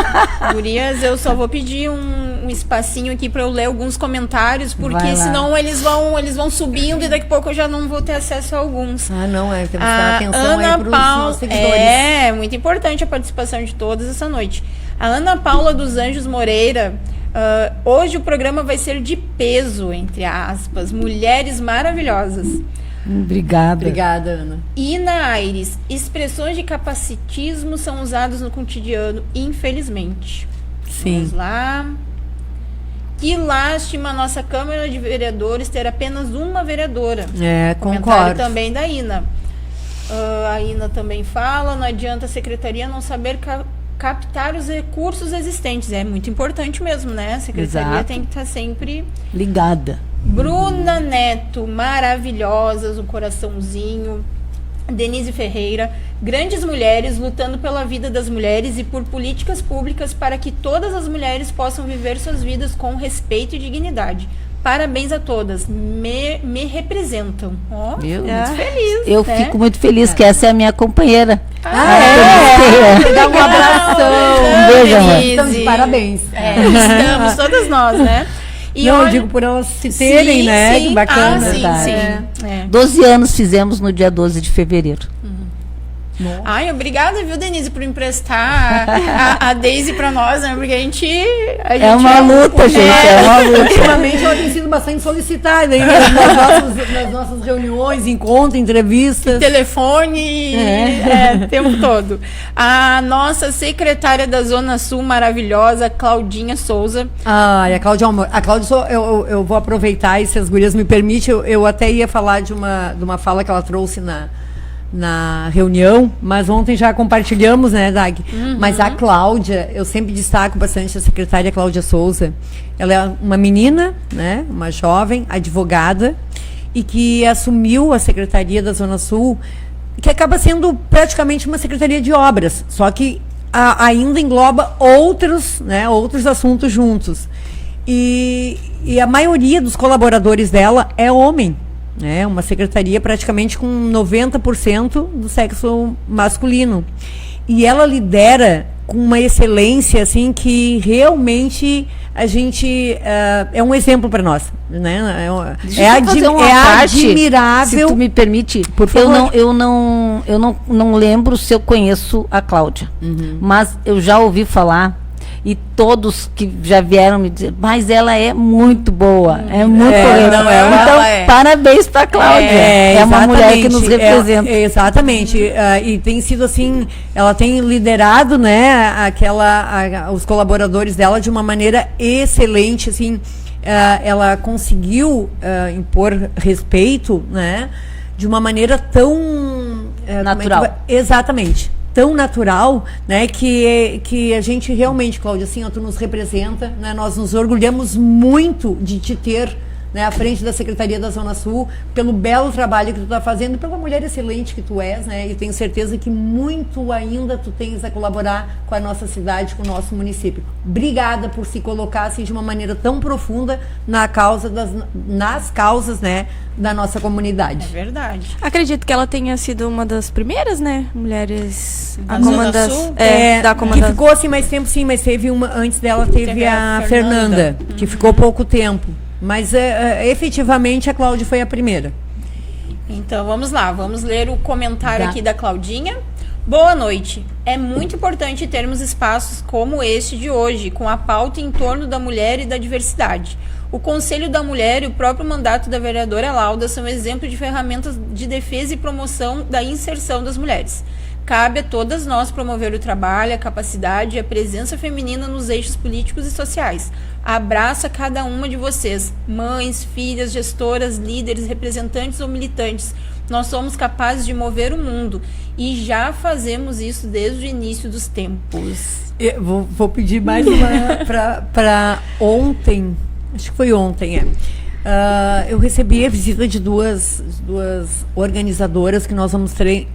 Gurias, eu só vou pedir um espacinho aqui para eu ler alguns comentários, porque senão eles vão subindo e daqui a pouco eu já não vou ter acesso a alguns. Temos que dar atenção aí para os nossos seguidores. É, muito importante a participação de todos essa noite. A Ana Paula dos Anjos Moreira, hoje o programa vai ser de peso, entre aspas, mulheres maravilhosas. Obrigada, Ana. Ina Aires, expressões de capacitismo são usadas no cotidiano, infelizmente. Sim. Vamos lá. Que lástima a nossa Câmara de Vereadores ter apenas uma vereadora. Concordo. Também da Ina. A Ina também fala, não adianta a secretaria não saber captar os recursos existentes. É muito importante mesmo, né? A secretaria tem que estar sempre ligada. Bruna Neto, maravilhosas, um coraçãozinho. Denise Ferreira, grandes mulheres lutando pela vida das mulheres e por políticas públicas para que todas as mulheres possam viver suas vidas com respeito e dignidade. Parabéns a todas, me representam. Muito feliz. Eu fico muito feliz que essa é a minha companheira. Dá um abração. Um beijo, amor. Estamos de parabéns. Estamos todas nós, né? E eu digo por elas se terem, né? Sim. Que bacana. Sim. 12 anos fizemos no dia 12 de fevereiro. Ai, obrigada, viu, Denise, por emprestar a Daisy pra nós, né? Porque a gente é uma luta, gente. É uma luta. Ultimamente ela tem sido bastante solicitada nas nossas reuniões, encontros, entrevistas. Telefone, o tempo todo. A nossa secretária da Zona Sul, maravilhosa, Claudinha Souza. A Cláudia Amor. A Cláudia, eu vou aproveitar, e se as gurias me permitem, eu até ia falar de uma fala que ela trouxe na reunião, mas ontem já compartilhamos, né, Dag? Mas a Cláudia, eu sempre destaco bastante a secretária Cláudia Souza. Ela é uma menina, né, uma jovem advogada, e que assumiu a Secretaria da Zona Sul, que acaba sendo praticamente uma secretaria de obras, só que ainda engloba outros assuntos juntos. E a maioria dos colaboradores dela é homem. Uma secretaria praticamente com 90% do sexo masculino. E ela lidera com uma excelência, assim, que realmente a gente é um exemplo para nós, né? É admirável. Se tu me permite, por favor. Eu não lembro se eu conheço a Cláudia, mas eu já ouvi falar. E todos que já vieram me dizer, mas ela é muito boa, é muito boa. Então, parabéns para a Cláudia. É uma mulher que nos representa. Exatamente. E tem sido assim, ela tem liderado, né, os colaboradores dela de uma maneira excelente, assim. Ela conseguiu impor respeito, né, de uma maneira tão natural. Exatamente. Tão natural, né, que a gente realmente, Cláudia, assim, tu nos representa, né, nós nos orgulhamos muito de te ter, né, à frente da Secretaria da Zona Sul, pelo belo trabalho que tu está fazendo, pela mulher excelente que tu és, né, e tenho certeza que muito ainda tu tens a colaborar com a nossa cidade, com o nosso município. Obrigada por se colocar, assim, de uma maneira tão profunda nas causas, né, da nossa comunidade. É verdade. Acredito que ela tenha sido uma das primeiras, né, mulheres da Zona Sul? Da que ficou assim mais tempo, sim, mas teve uma, antes dela teve a Fernanda, que ficou pouco tempo. Mas efetivamente a Cláudia foi a primeira. Então vamos lá, vamos ler o comentário aqui da Claudinha. Boa noite. É muito importante termos espaços como este de hoje, com a pauta em torno da mulher e da diversidade. O Conselho da Mulher e o próprio mandato da vereadora Lauda são exemplos de ferramentas de defesa e promoção da inserção das mulheres. Cabe a todas nós promover o trabalho, a capacidade e a presença feminina nos eixos políticos e sociais. Abraço a cada uma de vocês, mães, filhas, gestoras, líderes, representantes ou militantes. Nós somos capazes de mover o mundo e já fazemos isso desde o início dos tempos. Eu vou pedir mais uma para ontem, acho que foi ontem, eu recebi a visita de duas organizadoras que nós vamos ter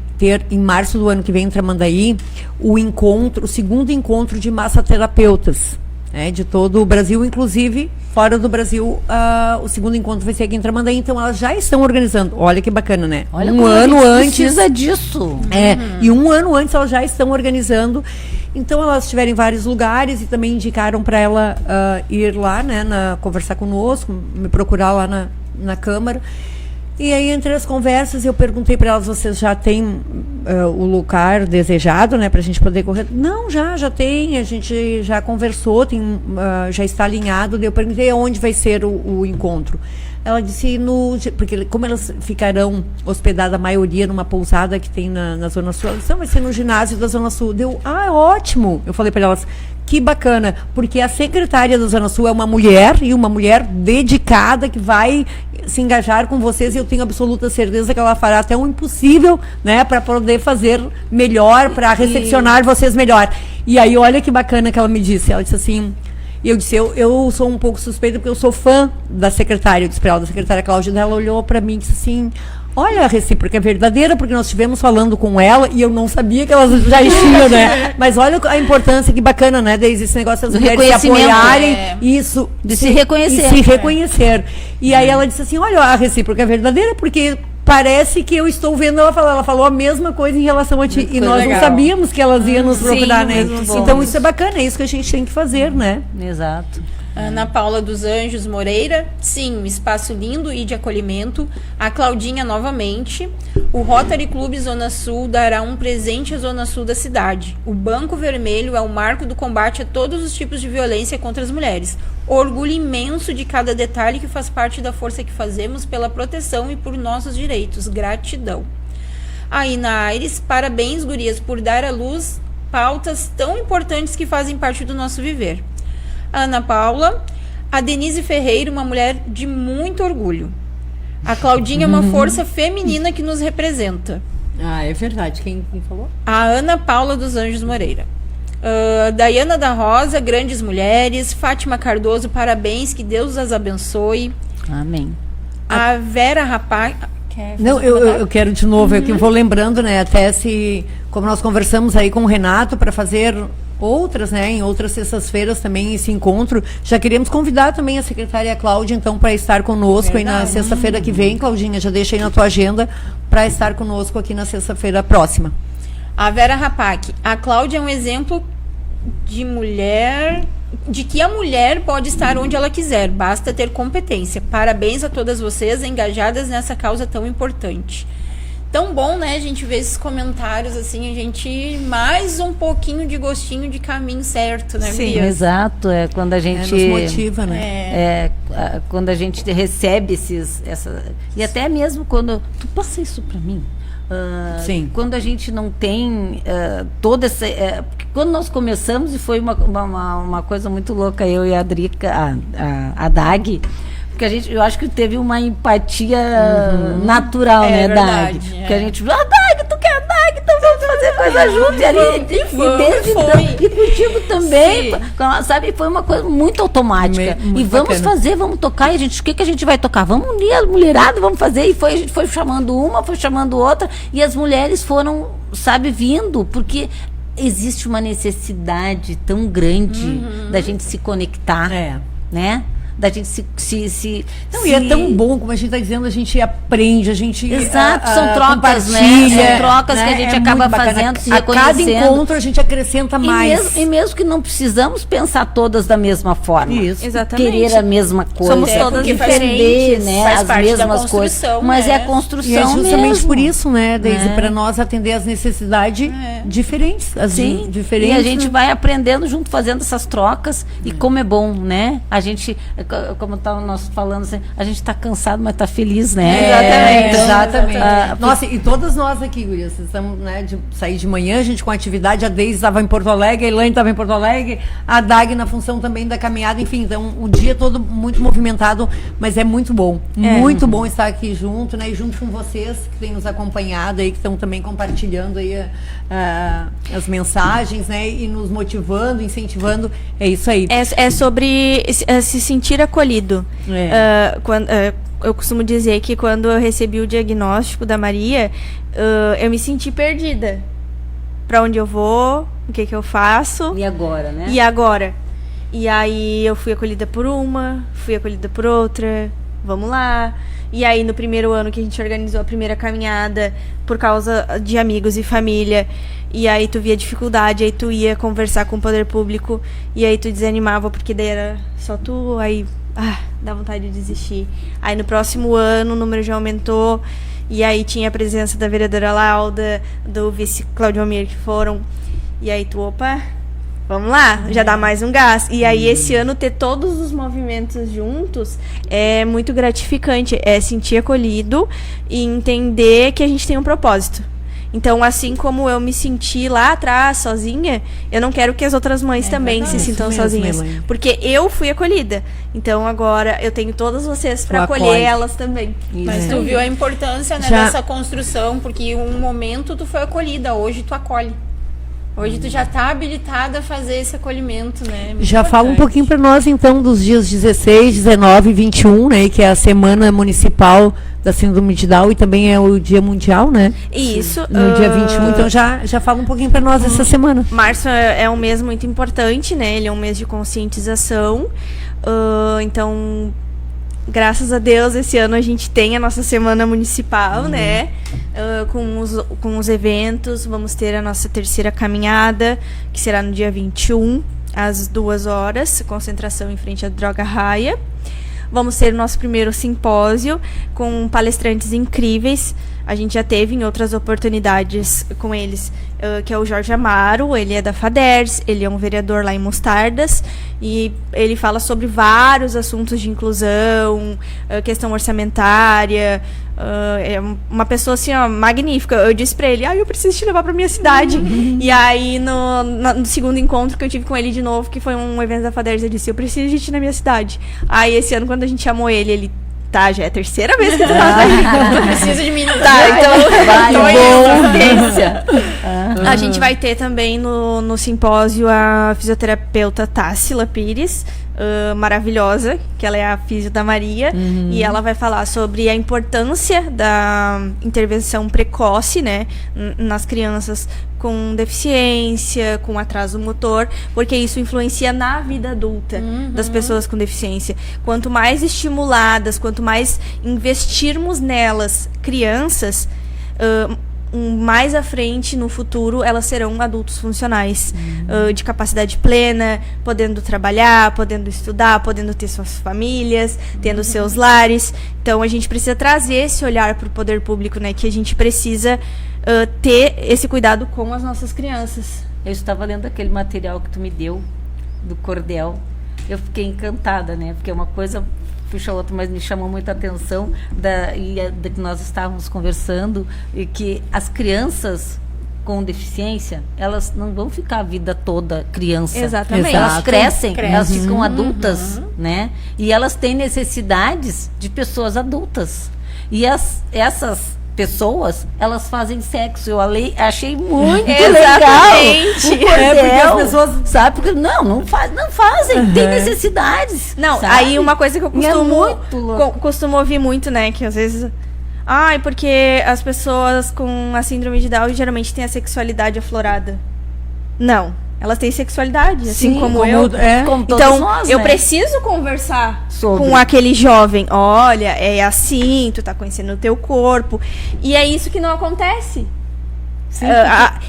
em março do ano que vem em Tramandaí o segundo encontro de massoterapeutas, de todo o Brasil, inclusive fora do Brasil. O segundo encontro vai ser aqui em Tramandaí, então elas já estão organizando. Olha que bacana, né? Olha, um ano antes precisa disso. E um ano antes elas já estão organizando. Então elas estiveram em vários lugares e também indicaram para ela ir lá, né, conversar conosco, me procurar lá na Câmara. E aí, entre as conversas, eu perguntei para elas: vocês já têm o lugar desejado, né, para a gente poder correr? Não, já tem, a gente já conversou, já está alinhado. Daí eu perguntei aonde vai ser o encontro. Ela disse, porque como elas ficarão hospedadas, a maioria, numa pousada que tem na Zona Sul, ela disse, vai ser no ginásio da Zona Sul. Deu, ótimo. Eu falei para elas, que bacana, porque a secretária da Zona Sul é uma mulher, e uma mulher dedicada, que vai se engajar com vocês, e eu tenho absoluta certeza que ela fará até o impossível, né, para poder fazer melhor, para recepcionar vocês melhor. E aí, olha que bacana que ela me disse. Ela disse assim, e eu disse, eu sou um pouco suspeita porque eu sou fã da secretária. Eu disse para ela, da secretária Cláudia, ela olhou para mim e disse assim, olha, a recíproca é verdadeira, porque nós estivemos falando com ela e eu não sabia que elas já existiam, né? Mas olha a importância, que bacana, né? Desde esse negócio das mulheres se apoiarem, isso, de se reconhecer. E se reconhecer. E aí ela disse assim, olha, a recíproca é verdadeira, porque parece que eu estou vendo ela falar. Ela falou a mesma coisa em relação a ti. E nós não sabíamos que elas iam nos procurar, né? Então isso é bacana, é isso que a gente tem que fazer, né? Exato. Ana Paula dos Anjos Moreira, sim, um espaço lindo e de acolhimento. A Claudinha novamente. O Rotary Clube Zona Sul dará um presente à Zona Sul da cidade. O Banco Vermelho é o marco do combate a todos os tipos de violência contra as mulheres. Orgulho imenso de cada detalhe que faz parte da força que fazemos pela proteção e por nossos direitos. Gratidão. A Ina Aires, parabéns, gurias, por dar à luz pautas tão importantes que fazem parte do nosso viver. Ana Paula, a Denise Ferreira, uma mulher de muito orgulho. A Claudinha é uma força feminina que nos representa. É verdade. Quem falou? A Ana Paula dos Anjos Moreira. Daiana da Rosa, grandes mulheres. Fátima Cardoso, parabéns, que Deus as abençoe. Amém. A Vera Rapaz... Não, eu quero de novo, eu vou lembrando, né, até como nós conversamos aí com o Renato para fazer outras, né, em outras sextas-feiras também esse encontro, já queremos convidar também a secretária Cláudia, então, para estar conosco aí na sexta-feira que vem. Claudinha, já deixa aí na tua agenda para estar conosco aqui na sexta-feira próxima. A Vera Rapac, a Cláudia é um exemplo de que a mulher pode estar onde ela quiser, basta ter competência. Parabéns a todas vocês engajadas nessa causa tão importante. Tão bom, né, a gente ver esses comentários, assim, a gente mais um pouquinho de gostinho de caminho certo, né, Sim, exato, quando a gente... nos motiva, né? Quando a gente recebe e até mesmo quando... Tu passa isso pra mim? Sim. Quando a gente não tem toda essa... quando nós começamos, e foi uma coisa muito louca, eu e a Drica, a Dag, porque eu acho que teve uma empatia natural, né, verdade, Dag? Porque a gente falou, Dag, tu quer Dag? Então vamos fazer coisa junto. E contigo também, sabe? Foi uma coisa muito automática. Muito e vamos bacana. fazer, vamos tocar. E a gente, o que a gente vai tocar? Vamos unir a mulherada, vamos fazer. E a gente foi chamando uma, foi chamando outra. E as mulheres foram, sabe, vindo, porque existe uma necessidade tão grande da gente se conectar, né? Da gente se e é tão bom, como a gente está dizendo, a gente aprende, a gente Exato, são trocas, né? São trocas, né, que a gente acaba fazendo, se reconhecendo. A cada encontro a gente acrescenta mais. E mesmo que não precisamos pensar todas da mesma forma. Isso. Exatamente. Querer a mesma coisa. Somos todas diferentes, né? Faz as parte mesmas da coisas. construção, Mas né? é a construção E é justamente mesmo. por isso, né, Deise, para nós atender as necessidades diferentes. Sim, e a gente vai aprendendo junto, fazendo essas trocas. E como é bom, né? A gente, como nós falando assim, a gente está cansado, mas está feliz, né? Exatamente. Nossa, e todas nós aqui, gurias, estamos, né, de sair de manhã, a gente com atividade, a Deise estava em Porto Alegre, a Elaine estava em Porto Alegre, a Dag na função também da caminhada, enfim, então o dia todo muito movimentado, mas é muito bom. Muito bom estar aqui junto, né? E junto com vocês que têm nos acompanhado aí, que estão também compartilhando aí as mensagens, né? E nos motivando, incentivando. É isso aí. É sobre se sentir acolhido. Eu costumo dizer que quando eu recebi o diagnóstico da Maria, eu me senti perdida. Pra onde eu vou? O que eu faço? E agora, né? E agora? E aí eu fui acolhida por uma, fui acolhida por outra. Vamos lá. E aí no primeiro ano que a gente organizou a primeira caminhada, por causa de amigos e família, e aí tu via dificuldade, aí tu ia conversar com o poder público, e aí tu desanimava porque daí era só tu, aí dá vontade de desistir. Aí no próximo ano o número já aumentou, e aí tinha a presença da vereadora Lauda, do vice Claudio Almir, que foram, e aí tu, vamos lá, já dá mais um gás. E aí, esse ano, ter todos os movimentos juntos é muito gratificante. É sentir acolhido e entender que a gente tem um propósito. Então, assim como eu me senti lá atrás, sozinha, eu não quero que as outras mães também se sintam sozinhas. Porque eu fui acolhida. Então, agora, eu tenho todas vocês para acolher elas também. Mas tu viu a importância, né, dessa construção, porque em um momento tu foi acolhida, hoje tu acolhe. Hoje tu já está habilitada a fazer esse acolhimento, né? Muito já importante. Fala um pouquinho para nós, então, dos dias 16, 19 e 21, né? Que é a Semana Municipal da Síndrome de Down e também é o Dia Mundial, né? Isso. No dia 21, então já fala um pouquinho para nós essa semana. Março é um mês muito importante, né? Ele é um mês de conscientização. Então, graças a Deus, esse ano a gente tem a nossa Semana Municipal, né? Com os eventos, vamos ter a nossa terceira caminhada, que será no dia 21, às 2 horas, concentração em frente à Droga Raia. Vamos ter o nosso primeiro simpósio com palestrantes incríveis. A gente já teve em outras oportunidades com eles, que é o Jorge Amaro, ele é da FADERS, ele é um vereador lá em Mostardas, e ele fala sobre vários assuntos de inclusão, questão orçamentária, é uma pessoa assim, magnífica. Eu disse pra ele, eu preciso te levar pra minha cidade. E aí, no segundo encontro que eu tive com ele de novo, que foi um evento da FADERS, eu disse, eu preciso de ti na minha cidade. Aí, esse ano, quando a gente chamou ele já é a terceira vez que tu tá aí. Tu precisa de mim. A gente vai ter também no simpósio a fisioterapeuta Tássila Pires, maravilhosa, que ela é a fisio da Maria, e ela vai falar sobre a importância da intervenção precoce, né, nas crianças com deficiência, com atraso motor, porque isso influencia na vida adulta das pessoas com deficiência. Quanto mais estimuladas, quanto mais investirmos nelas, crianças, mais à frente, no futuro, elas serão adultos funcionais, de capacidade plena, podendo trabalhar, podendo estudar, podendo ter suas famílias, tendo seus lares. Então, a gente precisa trazer esse olhar para o poder público, né? Que a gente precisa ter esse cuidado com as nossas crianças. Eu estava lendo aquele material que tu me deu, do cordel. Eu fiquei encantada, né? Porque uma coisa puxa outra, mas me chamou muita atenção da que nós estávamos conversando, e que as crianças com deficiência, elas não vão ficar a vida toda criança. Exatamente. Elas crescem, elas ficam adultas, né? E elas têm necessidades de pessoas adultas. E essas pessoas, elas fazem sexo. Eu achei muito legal. O cordel, porque as pessoas, sabe? Porque não fazem. Tem necessidades. Não, sabe? Aí uma coisa que eu costumo ouvir muito, né? Que às vezes... porque as pessoas com a síndrome de Down geralmente têm a sexualidade aflorada. Não. Elas têm sexualidade, assim como eu. Como todos então, nós, eu né? preciso conversar com aquele jovem. Olha, é assim, tu tá conhecendo o teu corpo. E é isso que não acontece.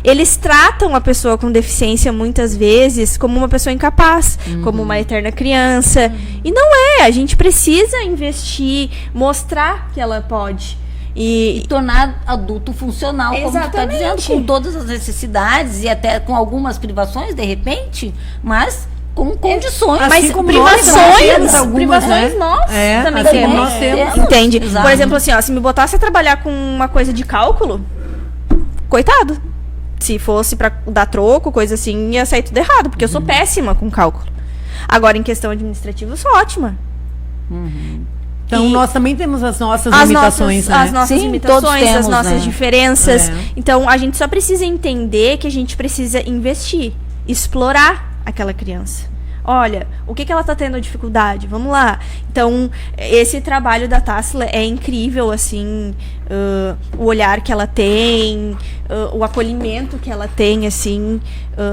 Eles tratam a pessoa com deficiência, muitas vezes, como uma pessoa incapaz, como uma eterna criança. E não é. A gente precisa investir, mostrar que ela pode. E tornar adulto funcional, como tu está dizendo, com todas as necessidades e até com algumas privações, de repente, mas com condições. Assim Mas como privações nós também assim temos. Nós temos. Entende? Exato. Por exemplo, assim, ó, se me botasse a trabalhar com uma coisa de cálculo, coitado. Se fosse pra dar troco, coisa assim, ia sair tudo errado, porque eu sou péssima com cálculo. Agora, em questão administrativa, eu sou ótima. Então, nós também temos as nossas As limitações, nossas, né? as nossas Sim, limitações, todos temos, as nossas né? diferenças. É. Então, a gente só precisa entender que a gente precisa investir, explorar aquela criança. Olha, o que ela tá tendo dificuldade? Vamos lá. Então, esse trabalho da Tássila é incrível, assim, o olhar que ela tem, o acolhimento que ela tem, assim.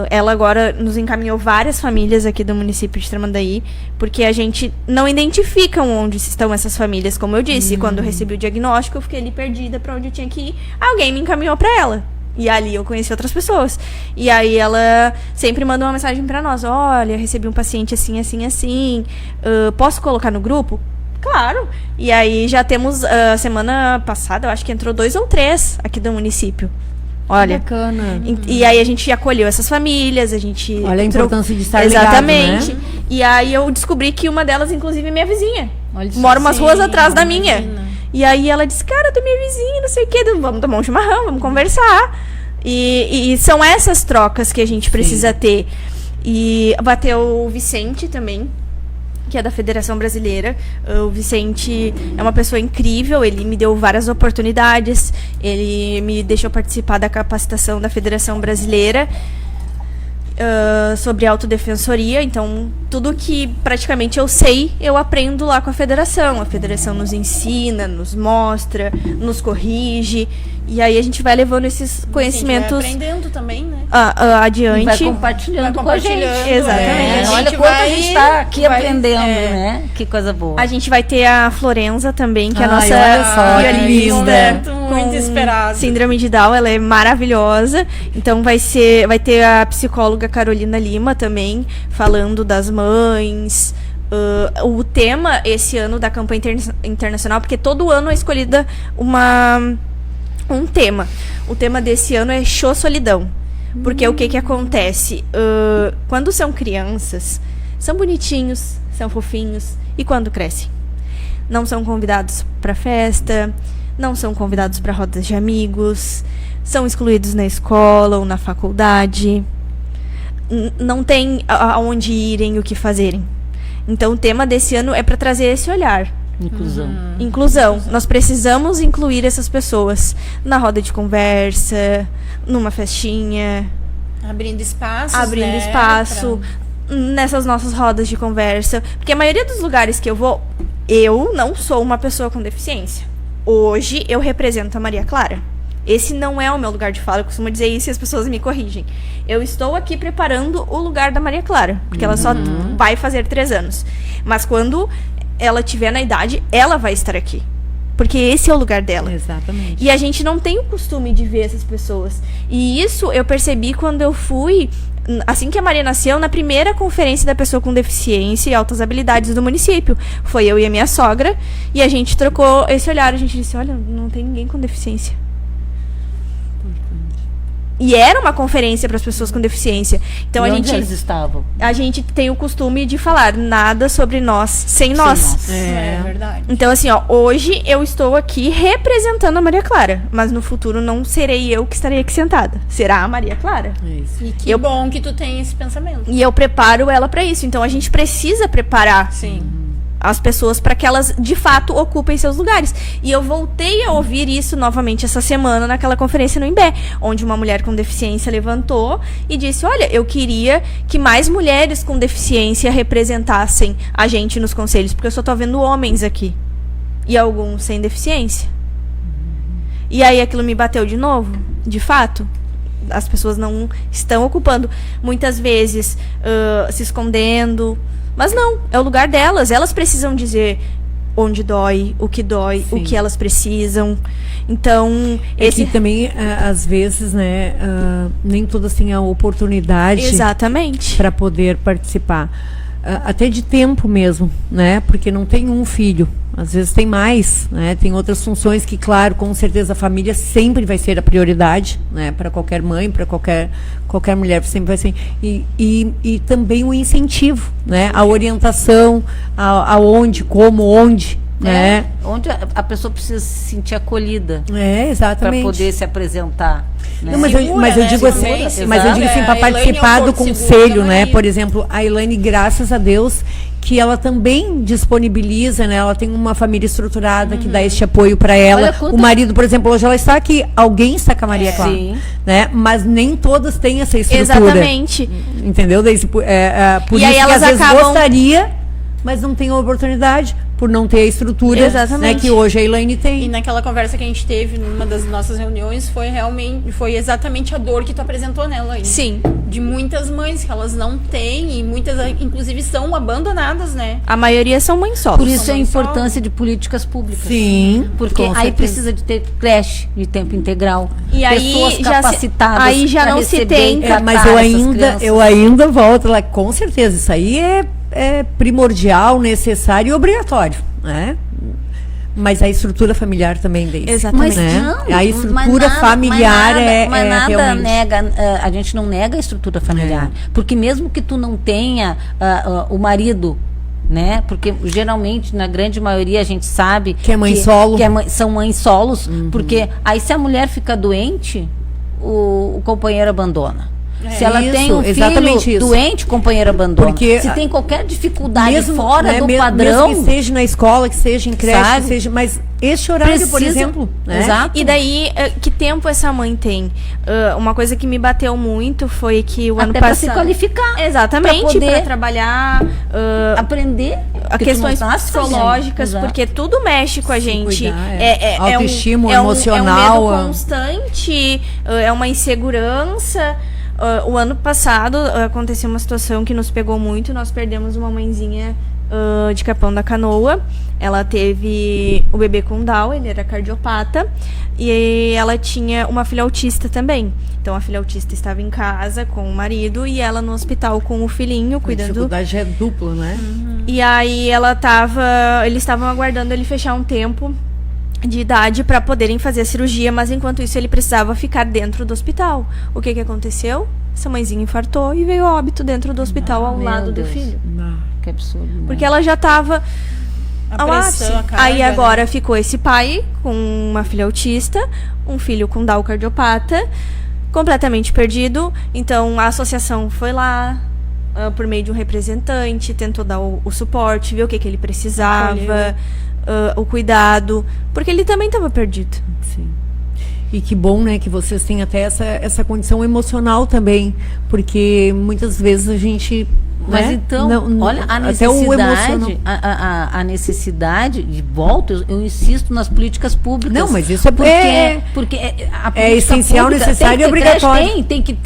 Ela agora nos encaminhou várias famílias aqui do município de Tramandaí, porque a gente não identifica onde estão essas famílias, como eu disse. Quando eu recebi o diagnóstico, eu fiquei ali perdida para onde eu tinha que ir. Alguém me encaminhou para ela. E ali eu conheci outras pessoas. E aí ela sempre manda uma mensagem pra nós. Olha, recebi um paciente assim, assim, assim. Posso colocar no grupo? Claro. E aí já temos, semana passada, eu acho que entrou 2 ou 3 aqui do município. Olha. Bacana. E aí a gente acolheu essas famílias, a gente... Olha a importância de estar Exatamente. ligado, né? E aí eu descobri que uma delas, inclusive, é minha vizinha. Olha só. Mora umas ruas atrás da imagina. minha. E aí ela disse, cara, tu é minha vizinha, não sei o quê, vamos tomar um chimarrão, vamos conversar. E são essas trocas que a gente precisa ter. E bateu o Vicente também, que é da Federação Brasileira. O Vicente é uma pessoa incrível, ele me deu várias oportunidades, ele me deixou participar da capacitação da Federação Brasileira sobre autodefensoria. Então, tudo que praticamente eu sei, eu aprendo lá com a Federação. A Federação nos ensina, nos mostra, nos corrige. E aí a gente vai levando esses conhecimentos... A gente vai aprendendo também, né? Adiante. E vai compartilhando com a gente. Exatamente. Olha quanto a gente está aqui aprendendo, né? Que coisa boa. A gente vai ter a Florenza também, que é a nossa olha só, que pianista muito esperado. síndrome de Down, ela é maravilhosa. Então vai ter a psicóloga Carolina Lima também, falando das mães. O tema esse ano da campanha internacional, porque todo ano é escolhida um tema. O tema desse ano é Show Solidão. Porque o que acontece? Quando são crianças, são bonitinhos, são fofinhos, e quando crescem? Não são convidados para festa, não são convidados para rodas de amigos, são excluídos na escola ou na faculdade, não tem aonde irem, o que fazerem. Então o tema desse ano é para trazer esse olhar. Inclusão. Nós precisamos incluir essas pessoas na roda de conversa, numa festinha. Abrindo espaço. Nessas nossas rodas de conversa. Porque a maioria dos lugares que eu vou, eu não sou uma pessoa com deficiência. Hoje eu represento a Maria Clara. Esse não é o meu lugar de fala, eu costumo dizer isso e as pessoas me corrigem. Eu estou aqui preparando o lugar da Maria Clara, porque ela só vai fazer 3 anos. Mas quando ela tiver na idade, ela vai estar aqui. Porque esse é o lugar dela. Exatamente. E a gente não tem o costume de ver essas pessoas. E isso eu percebi quando eu fui, assim que a Maria nasceu, na primeira conferência da pessoa com deficiência e altas habilidades do município. Foi eu e a minha sogra, e a gente trocou esse olhar. A gente disse, olha, não tem ninguém com deficiência. E era uma conferência para as pessoas com deficiência. Então e onde eles estavam? A gente tem o costume de falar nada sobre nós sem nós. É verdade. Então, assim, ó, hoje eu estou aqui representando a Maria Clara, mas no futuro não serei eu que estarei aqui sentada. Será a Maria Clara. É isso. E que bom que tu tem esse pensamento. E eu preparo ela para isso. Então a gente precisa preparar as pessoas para que elas de fato ocupem seus lugares. E eu voltei a ouvir isso novamente essa semana naquela conferência no Imbé, onde uma mulher com deficiência levantou e disse, olha, eu queria que mais mulheres com deficiência representassem a gente nos conselhos, porque eu só tô vendo homens aqui e alguns sem deficiência. E aí aquilo me bateu de novo, de fato. As pessoas não estão ocupando, muitas vezes se escondendo. Mas não, é o lugar delas. Elas precisam dizer onde dói, o que elas precisam. Então, esse também, às vezes, né, nem todas têm a oportunidade. Exatamente. Para poder participar. Até de tempo mesmo, né? Porque não tem um filho. às vezes tem mais, né? Tem outras funções que, claro, com certeza a família sempre vai ser a prioridade, né? Para qualquer mãe, para qualquer mulher, sempre vai ser. E também o incentivo, né? A orientação, aonde, como, onde, né? Onde a pessoa precisa se sentir acolhida. Exatamente. Para poder se apresentar. Né? Não, mas eu digo assim, para participar do conselho, né? Por exemplo, a Elaine, graças a Deus, que ela também disponibiliza, né? Ela tem uma família estruturada que dá este apoio para ela. O marido, por exemplo, hoje ela está aqui, alguém está com a Maria Clara, né? Mas nem todas têm essa estrutura. Exatamente. Entendeu? Por isso que às vezes gostaria, mas não tem a oportunidade por não ter a estrutura, né, que hoje a Elaine tem. E naquela conversa que a gente teve numa das nossas reuniões foi exatamente a dor que tu apresentou, né, Elaine? Sim. De muitas mães que elas não têm e muitas inclusive são abandonadas, né? A maioria são mães solos. Por isso a importância de políticas públicas. Sim. Porque aí precisa de ter creche de tempo integral. E pessoas aí capacitadas. Aí já não se tem. Mas eu ainda volto lá, com certeza, isso aí é primordial, necessário e obrigatório, né? Mas a estrutura familiar também dele. Exatamente. Né? A estrutura familiar mas nada realmente... nega, a gente não nega a estrutura familiar. Porque mesmo que tu não tenha o marido, né? Porque geralmente, na grande maioria, a gente sabe que é mãe solo. São mães solos. Porque aí se a mulher fica doente, o companheiro abandona. Se ela tem um filho doente, o companheiro abandona. Porque se tem qualquer dificuldade fora do padrão... Mesmo que seja na escola, que seja em creche, que seja... Mas este horário, por exemplo... Né? Exato. E daí, que tempo essa mãe tem? Uma coisa que me bateu muito foi que o ano passado... Até para se qualificar. Exatamente, para trabalhar... aprender questões psicológicas, porque tudo mexe com a gente. Cuidar, autoestima, emocional... É um medo constante, é uma insegurança... o ano passado aconteceu uma situação que nos pegou muito. Nós perdemos uma mãezinha de Capão da Canoa. Ela teve o bebê com Down, ele era cardiopata. E ela tinha uma filha autista também. Então a filha autista estava em casa com o marido e ela no hospital com o filhinho, cuidando. A dificuldade é dupla, né? E aí eles estavam aguardando ele fechar um tempo de idade para poderem fazer a cirurgia, mas enquanto isso ele precisava ficar dentro do hospital. O que aconteceu? Essa mãezinha infartou e veio a óbito dentro do hospital ao lado do filho. Que absurdo. Porque ela já estava ao ápice. Aí agora ficou esse pai com uma filha autista, um filho com Down cardiopata, completamente perdido. Então a associação foi lá, por meio de um representante, tentou dar o suporte, ver o que ele precisava, o cuidado, porque ele também estava perdido. Sim. E que bom, né, que vocês têm até essa condição emocional também, porque muitas vezes a gente... Mas né? então, olha, a necessidade, a necessidade de volta, eu insisto nas políticas públicas. Não, mas isso porque a é essencial, necessário e obrigatório. Tem que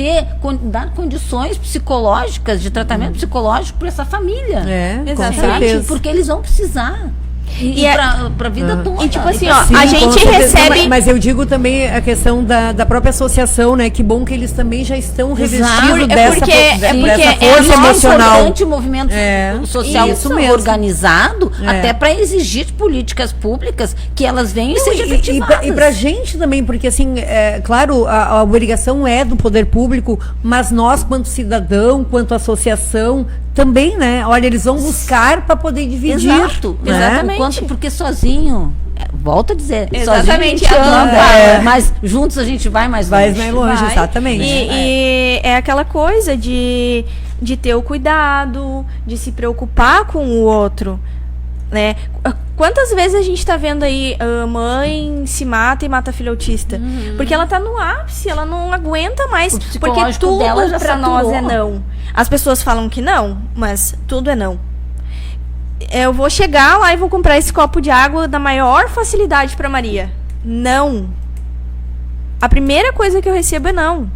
dar condições psicológicas, de tratamento psicológico para essa família. Exatamente. Porque eles vão precisar. E pra vida toda. E tipo assim, sim, a gente recebe... Mas eu digo também a questão da própria associação, né? Que bom que eles também já estão revestidos dessa força emocional. É importante o movimento social organizado, até para exigir políticas públicas que elas venham e sejam efetivadas. E pra gente também, porque assim, claro, a obrigação é do poder público, mas nós, quanto cidadão, quanto associação, também, né? Olha, eles vão buscar para poder dividir. Exato, né? Exatamente. Porque sozinho, volto a dizer, exatamente, sozinho a gente anda, mas juntos a gente vai mais longe. Vai mais longe, exatamente. E é aquela coisa de ter o cuidado, de se preocupar com o outro, né? Quantas vezes a gente tá vendo aí mãe se mata e mata filho autista? Porque ela tá no ápice, ela não aguenta mais. Porque tudo dela já pra nós é não. As pessoas falam que não, mas tudo é não. Eu vou chegar lá e vou comprar esse copo de água da maior facilidade pra Maria. Não. A primeira coisa que eu recebo é não.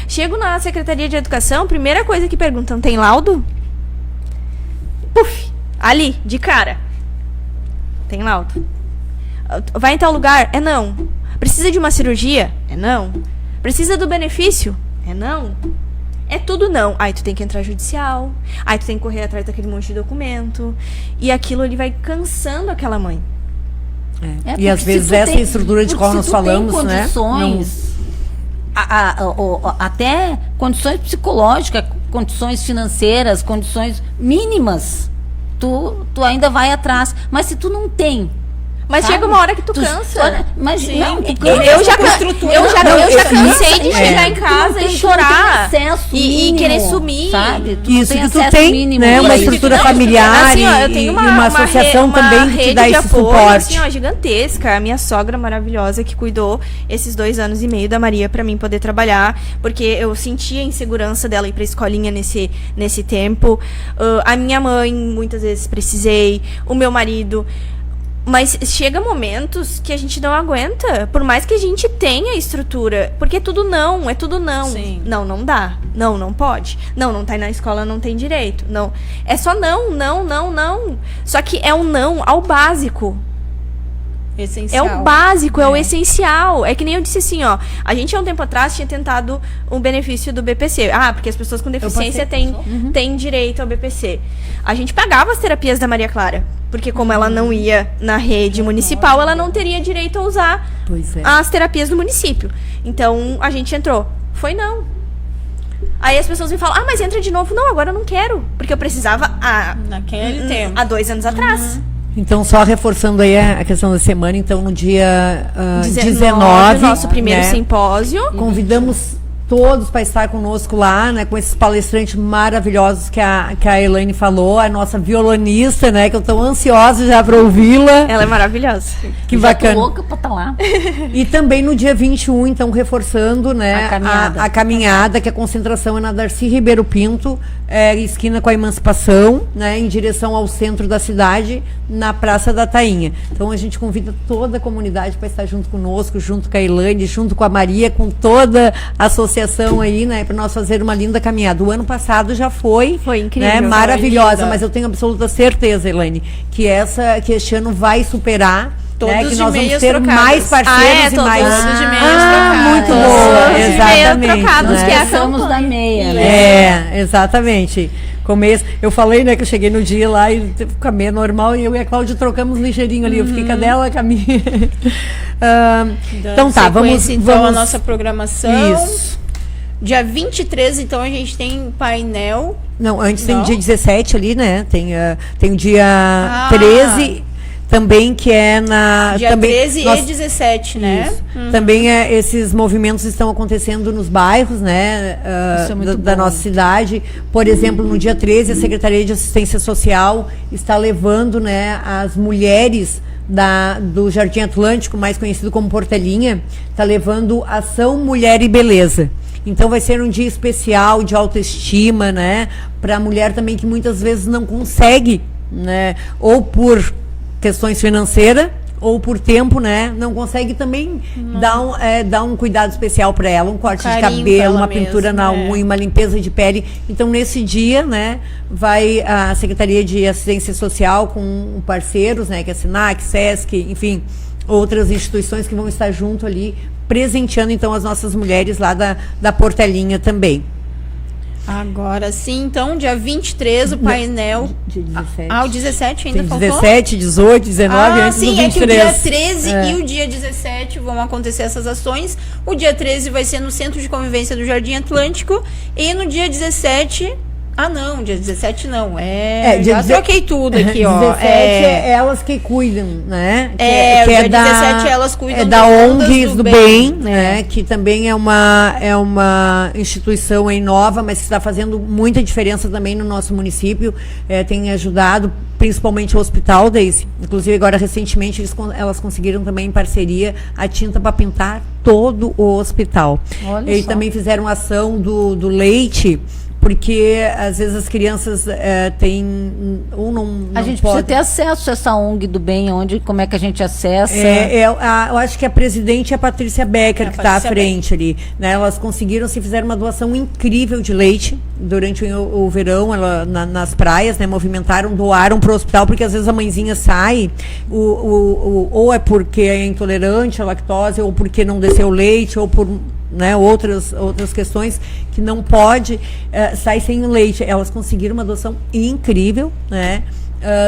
Chego na Secretaria de Educação, primeira coisa que perguntam, tem laudo? Puf, ali, de cara. Tem laudo. Vai em tal lugar? É não. Precisa de uma cirurgia? É não. Precisa do benefício? É não. É tudo não. Aí tu tem que entrar judicial. Aí tu tem que correr atrás daquele monte de documento. E aquilo ele vai cansando aquela mãe. E às vezes essa estrutura de qual nós falamos, né? Até condições psicológicas, condições financeiras, condições mínimas, tu ainda vai atrás. Mas se tu não tem, mas chega uma hora que tu cansa. Mas eu já cansei de chegar em casa e chorar e querer sumir. Sabe? Isso que tu tem, né? Uma estrutura familiar assim, ó, eu tenho uma associação também que te dá esse suporte. Assim, ó, gigantesca. A minha sogra maravilhosa que cuidou esses 2 anos e meio da Maria pra mim poder trabalhar, porque eu sentia a insegurança dela ir pra escolinha nesse tempo. A minha mãe, muitas vezes precisei. O meu marido. Mas chega momentos que a gente não aguenta, por mais que a gente tenha estrutura, porque é tudo não. Sim. Não dá. Não pode. Não tá na escola, não tem direito. Não. É só não. Só que é um não ao básico. Essencial. É o básico, é o essencial. É que nem eu disse assim, ó. A gente há um tempo atrás tinha tentado um benefício do BPC. Porque as pessoas com deficiência têm direito ao BPC. A gente pagava as terapias da Maria Clara. Porque como ela não ia na rede municipal, ela não teria direito a usar as terapias do município. Então, a gente entrou. Foi não. Aí as pessoas me falam, mas entra de novo. Não, agora eu não quero. Porque eu precisava naquele tempo. Há 2 anos atrás. Então, só reforçando aí a questão da semana, então no dia 19, nosso primeiro simpósio. Convidamos todos para estar conosco lá, né, com esses palestrantes maravilhosos que a Elaine falou, a nossa violonista, né, que eu estou ansiosa já para ouvi-la. Ela é maravilhosa. Que bacana. Tô louca para estar lá. E também no dia 21, então, reforçando, né, a caminhada, que a concentração é na Darcy Ribeiro Pinto, esquina com a Emancipação, né, em direção ao centro da cidade, na Praça da Tainha. Então, a gente convida toda a comunidade para estar junto conosco, junto com a Elaine, junto com a Maria, com toda a associação aí, né, para nós fazer uma linda caminhada. O ano passado já foi incrível, né, maravilhosa, mas eu tenho absoluta certeza, Elaine, que este ano vai superar. Todos que nós vamos ter trocados. Mais parceiros e mais. Todos de meias trocadas. Muito boa, exatamente. Trocados, né? que é Somos da meia, né? Exatamente. Começo, eu falei, né, que eu cheguei no dia lá e com a meia normal e eu e a Cláudia trocamos ligeirinho ali. Eu fiquei com a dela, com a minha. Então tá, vamos a nossa programação. Isso. Dia 23, então, a gente tem painel. Não, antes tem o dia 17 ali, né? Tem o dia 13. Também que é na... Dia 13 e 17, né? Também esses movimentos estão acontecendo nos bairros, né? Da nossa cidade. Por exemplo, no dia 13, a Secretaria de Assistência Social está levando, né, as mulheres do Jardim Atlântico, mais conhecido como Portelinha, está levando Ação Mulher e Beleza. Então vai ser um dia especial de autoestima, né? Para a mulher também que muitas vezes não consegue, né? Ou por questões financeiras, ou por tempo, né? Não consegue também dar um cuidado especial para ela, um corte de cabelo, uma pintura na unha, uma limpeza de pele. Então, nesse dia, né, vai a Secretaria de Assistência Social com parceiros, né, que é a SINAC, SESC, enfim, outras instituições que vão estar junto ali, presenteando, então, as nossas mulheres lá da Portelinha também. Agora sim, então, dia 23, o painel. Dia 17. O 17 ainda faltou? 17, 18, 19, antes do 23. É que o dia 13 e o dia 17 vão acontecer essas ações. O dia 13 vai ser no Centro de Convivência do Jardim Atlântico. E no dia 17... dia 17 não. Já troquei tudo aqui, ó. 17 é elas que cuidam, né? Dia 17 elas cuidam da ONGs do Bem, né? Que também é uma instituição aí nova, mas que está fazendo muita diferença também no nosso município. Tem ajudado, principalmente o hospital, Daisy. Inclusive, agora, recentemente, elas conseguiram também, em parceria, a tinta para pintar todo o hospital. E também fizeram ação do leite, porque às vezes as crianças têm não a gente precisa ter acesso a essa ONG do Bem, como é que a gente acessa? Eu acho que a presidente é a Patrícia Becker, que está à frente ali, né? Elas fizeram uma doação incrível de leite durante o verão, nas praias, né? Doaram para o hospital, porque às vezes a mãezinha sai, ou é porque é intolerante à lactose, ou porque não desceu leite, ou por... né, outras questões que não pode sair sem o leite. Elas conseguiram uma adoção incrível, né?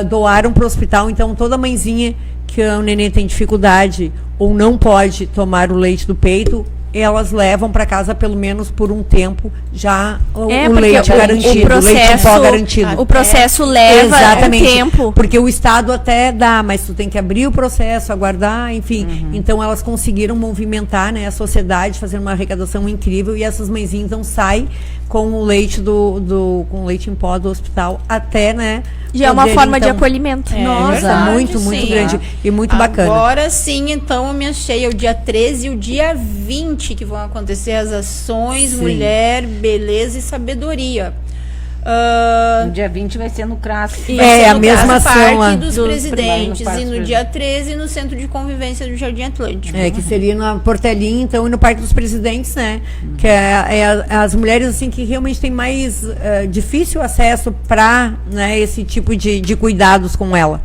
doaram para o hospital. Então, toda mãezinha que o neném tem dificuldade ou não pode tomar o leite do peito, elas levam para casa pelo menos por um tempo já o leite garantido, o leite em pó garantido. O processo leva um tempo. Porque o Estado até dá, mas tu tem que abrir o processo, aguardar, enfim. Então elas conseguiram movimentar, né, a sociedade, fazer uma arrecadação incrível, e essas mãezinhas então saem com o leite com o leite em pó do hospital até, né? Já é uma forma de acolhimento. Nossa, verdade, muito grande e muito bacana. Agora sim, então, eu me achei, o dia 13 e o dia 20 que vão acontecer as ações Mulher, Beleza e Sabedoria. No dia 20 vai ser no CRAS. A mesma ação Parque dos Presidentes. E no dia 13 no Centro de Convivência do Jardim Atlântico. Que seria na Portelinha, então, e no Parque dos Presidentes, né? Que as mulheres, assim, que realmente têm mais difícil acesso para, né, esse tipo de cuidados com ela.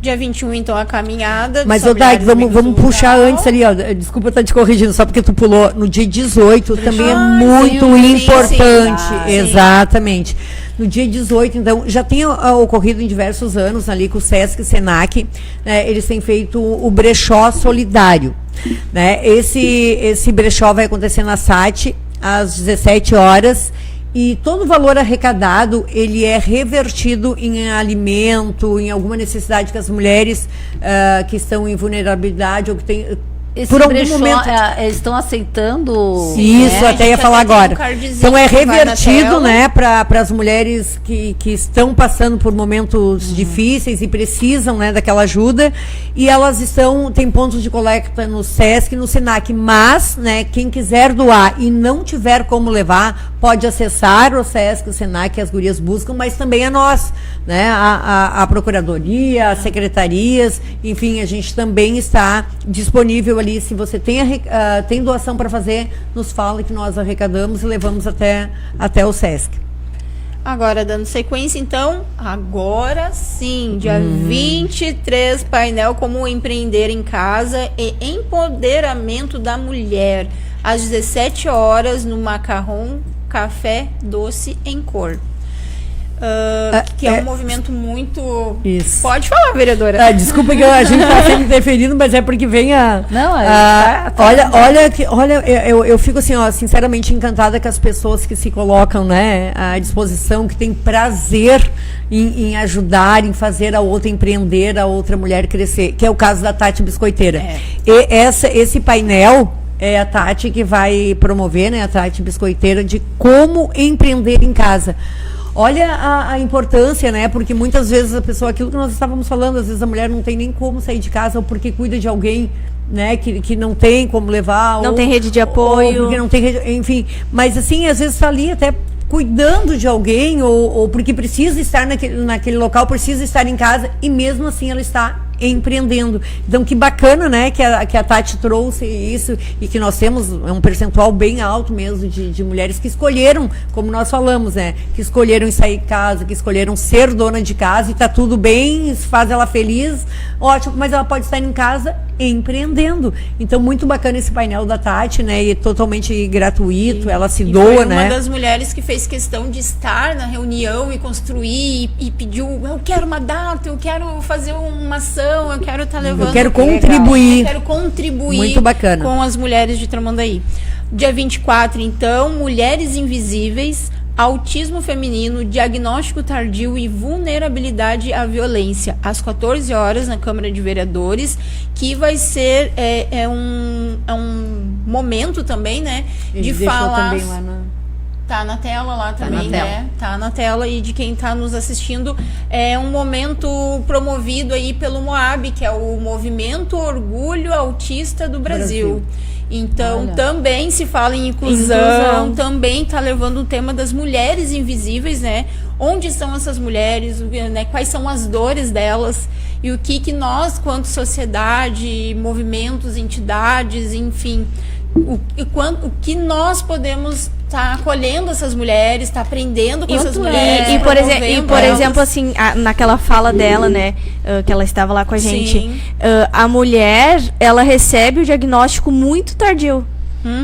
Dia 21, então, a caminhada. Mas, Dag, vamos puxar antes ali, ó. Desculpa estar te corrigindo, só porque tu pulou. No dia 18 também é muito importante. Sim. Exatamente. No dia 18, então, já tem ocorrido em diversos anos ali com o Sesc e Senac, né, eles têm feito o brechó solidário. Né? Esse brechó vai acontecer na SAT às 17 horas. E todo o valor arrecadado, ele é revertido em alimento, em alguma necessidade que as mulheres que estão em vulnerabilidade ou que têm... Por algum momento eles estão aceitando. Isso, até ia falar agora. Então é revertido, né, para as mulheres que estão passando por momentos difíceis e precisam, né, daquela ajuda. E elas têm pontos de coleta no Sesc e no Senac. Mas, né, quem quiser doar e não tiver como levar, pode acessar o Sesc, o Senac, que as gurias buscam, mas também a nós, né, a Procuradoria, as secretarias, enfim, a gente também está disponível ali. Se você tem doação para fazer, nos fala que nós arrecadamos e levamos até o Sesc. Agora, dando sequência, então, agora sim, dia 23, painel Como Empreender em Casa e Empoderamento da Mulher, às 17 horas, no Macarrão Café Doce em Cor. Que é um movimento muito... Isso. Pode falar, vereadora. Desculpa que a gente está sempre interferindo, mas é porque vem a... Não, Olha, eu fico assim, ó, sinceramente encantada com as pessoas que se colocam, né, à disposição, que têm prazer em ajudar, em fazer a outra empreender, a outra mulher crescer, que é o caso da Tati Biscoiteira. E esse painel... É a Tati que vai promover, né, a Tati Biscoiteira, de como empreender em casa. Olha a importância, né, porque muitas vezes a pessoa, aquilo que nós estávamos falando, às vezes a mulher não tem nem como sair de casa, ou porque cuida de alguém, né, que não tem como levar. Não tem rede de apoio. Ou porque não tem rede, enfim. Mas assim, às vezes está ali até cuidando de alguém, ou porque precisa estar naquele local, precisa estar em casa, e mesmo assim ela está empreendendo. Então, que bacana, né, que a Tati trouxe isso, e que nós temos um percentual bem alto mesmo de mulheres que escolheram, como nós falamos, né, que escolheram sair de casa, que escolheram ser dona de casa, e tá tudo bem, isso faz ela feliz, ótimo, mas ela pode estar em casa empreendendo. Então, muito bacana esse painel da Tati, né, e totalmente gratuito, ela se doa, foi né. Uma das mulheres que fez questão de estar na reunião e construir, e pediu, eu quero uma data, eu quero fazer uma ação, eu quero estar levando... Eu quero contribuir. Eu quero contribuir muito bacana com as mulheres de Tramandaí. Dia 24, então, Mulheres Invisíveis, Autismo Feminino, Diagnóstico Tardio e Vulnerabilidade à Violência, às 14 horas, na Câmara de Vereadores, que vai ser um momento também, né, de falar... Também lá Tá na tela lá também, né? Tá na tela, e de quem tá nos assistindo, é um momento promovido aí pelo MOAB, que é o Movimento Orgulho Autista do Brasil. Então, também se fala em inclusão, também tá levando o tema das mulheres invisíveis, né? Onde estão essas mulheres, né? Quais são as dores delas, e o que nós, quanto sociedade, movimentos, entidades, enfim, o que nós podemos estar acolhendo essas mulheres, estar aprendendo com essas mulheres. E por exemplo, assim, naquela fala dela, né, que ela estava lá com a gente, a mulher, ela recebe o diagnóstico muito tardio.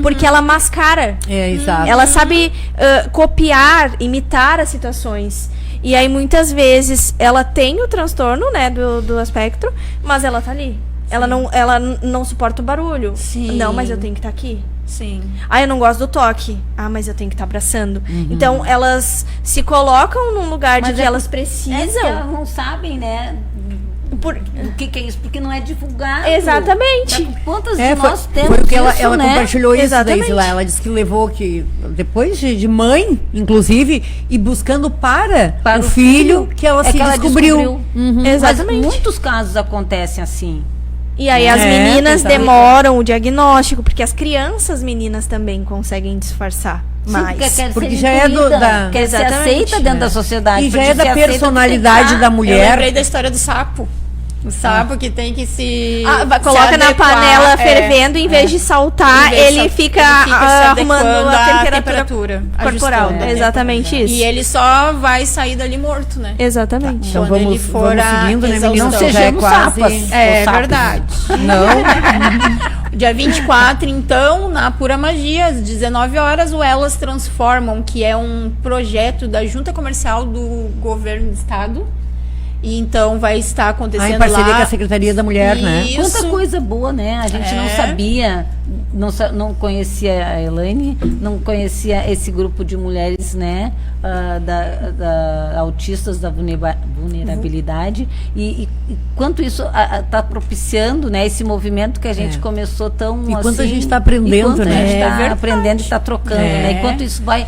Porque ela mascara. Exato. Ela sabe copiar, imitar as situações. E aí, muitas vezes, ela tem o transtorno, né, do espectro, mas ela tá ali. Ela não suporta o barulho. Sim. Não, mas eu tenho que estar aqui. Sim. Ah, eu não gosto do toque. Ah, mas eu tenho que estar abraçando. Então, elas se colocam num lugar de que elas precisam. Elas não sabem, né? O que é isso? Porque não é divulgado. Exatamente. Quantas de nós temos foi o que isso, ela né? compartilhou isso, Exatamente. Daisy, lá. Ela disse que levou que depois de mãe, inclusive, e buscando para o filho que ela se descobriu. Exatamente. Mas muitos casos acontecem assim. E aí as meninas demoram o diagnóstico, porque as crianças meninas também conseguem disfarçar mais. Porque já é quer ser aceita dentro da sociedade. E já é da personalidade da Eu mulher. lembrei da história do sapo. O sapo que tem que se coloca se na adequar, panela fervendo, em vez de saltar, ele fica se arrumando a temperatura corporal. ajustando. Exatamente isso. E ele só vai sair dali morto, né? Exatamente. Então Quando ele for seguindo, né, meninas? Não Já é sejamos quase... sapas. É Sapos. verdade. Não. Dia 24, então, na Pura Magia, às 19 horas, o Elas Transformam, que é um projeto da Junta Comercial do Governo do Estado. E então vai estar acontecendo em parceria lá. com a Secretaria da Mulher, né? Quanta coisa boa, né? A gente não sabia, não conhecia a Elaine, não conhecia esse grupo de mulheres, né? Da autistas da vulnerabilidade. E quanto isso está propiciando, né? Esse movimento que a gente começou tão E quanto a assim, gente está aprendendo, né? né? A gente está aprendendo e está trocando, né? E quanto isso vai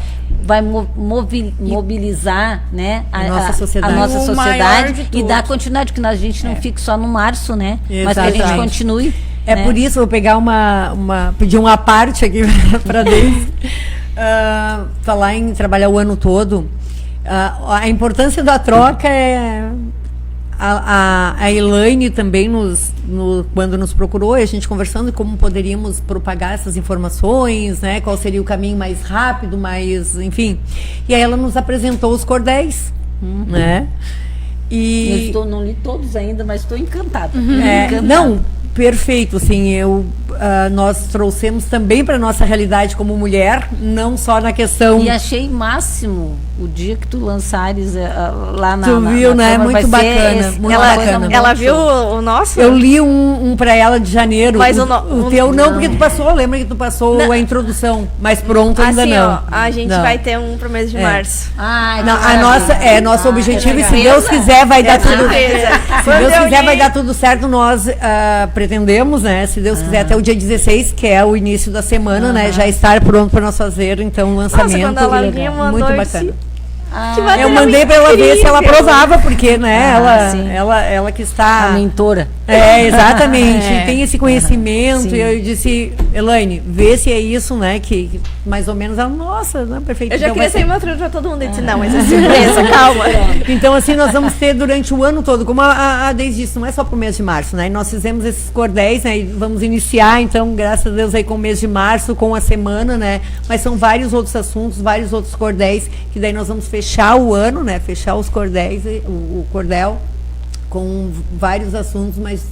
mobilizar, né, a nossa sociedade e dar continuidade, que a gente não fique só no março, né? Exatamente. Mas que a gente continue. É, né? Por isso, vou pegar pedir uma parte aqui para Deise, falar em trabalhar o ano todo. A importância da troca é... A Elaine também, quando nos procurou, a gente conversando como poderíamos propagar essas informações, né? Qual seria o caminho mais rápido, enfim. E aí ela nos apresentou os cordéis, né? E não li todos ainda, mas estou encantada. Não, perfeito, assim, nós trouxemos também para nossa realidade como mulher, não só na questão... E achei máximo o dia que tu lançares lá na... Tu viu, né? Muito bacana, muito bacana. Ela viu o nosso? Eu li um para ela de janeiro. Mas o teu não, porque tu passou, lembra que tu passou a introdução, mas pronto ainda assim, não. Ó, a gente vai ter um pro mês de março. Nosso objetivo, e se Deus quiser, vai dar tudo. Se Deus quiser, vai dar tudo certo. Nós pretendemos, né? Se Deus quiser, até o dia 16, que é o início da semana, né? Já estar pronto para nós fazer, então, o lançamento. Nossa, quando ela muito bacana. Eu mandei para ela ver se ela aprovava, porque, né, ela que está... A mentora. Exatamente. E tem esse conhecimento. E eu disse, Elaine, vê se é isso, né, que mais ou menos ela, nossa, não, perfeito. Eu já queria sair mostrando para todo mundo. Eu disse, não, mas é surpresa, calma. Então, assim, nós vamos ter durante o ano todo, como a Deise disse, não é só pro mês de março, né, e nós fizemos esses cordéis, né, e vamos iniciar, então, graças a Deus, aí com o mês de março, com a semana, né, mas são vários outros assuntos, vários outros cordéis, que daí nós vamos fechar o ano, né, fechar os cordéis, o cordel, com vários assuntos, mas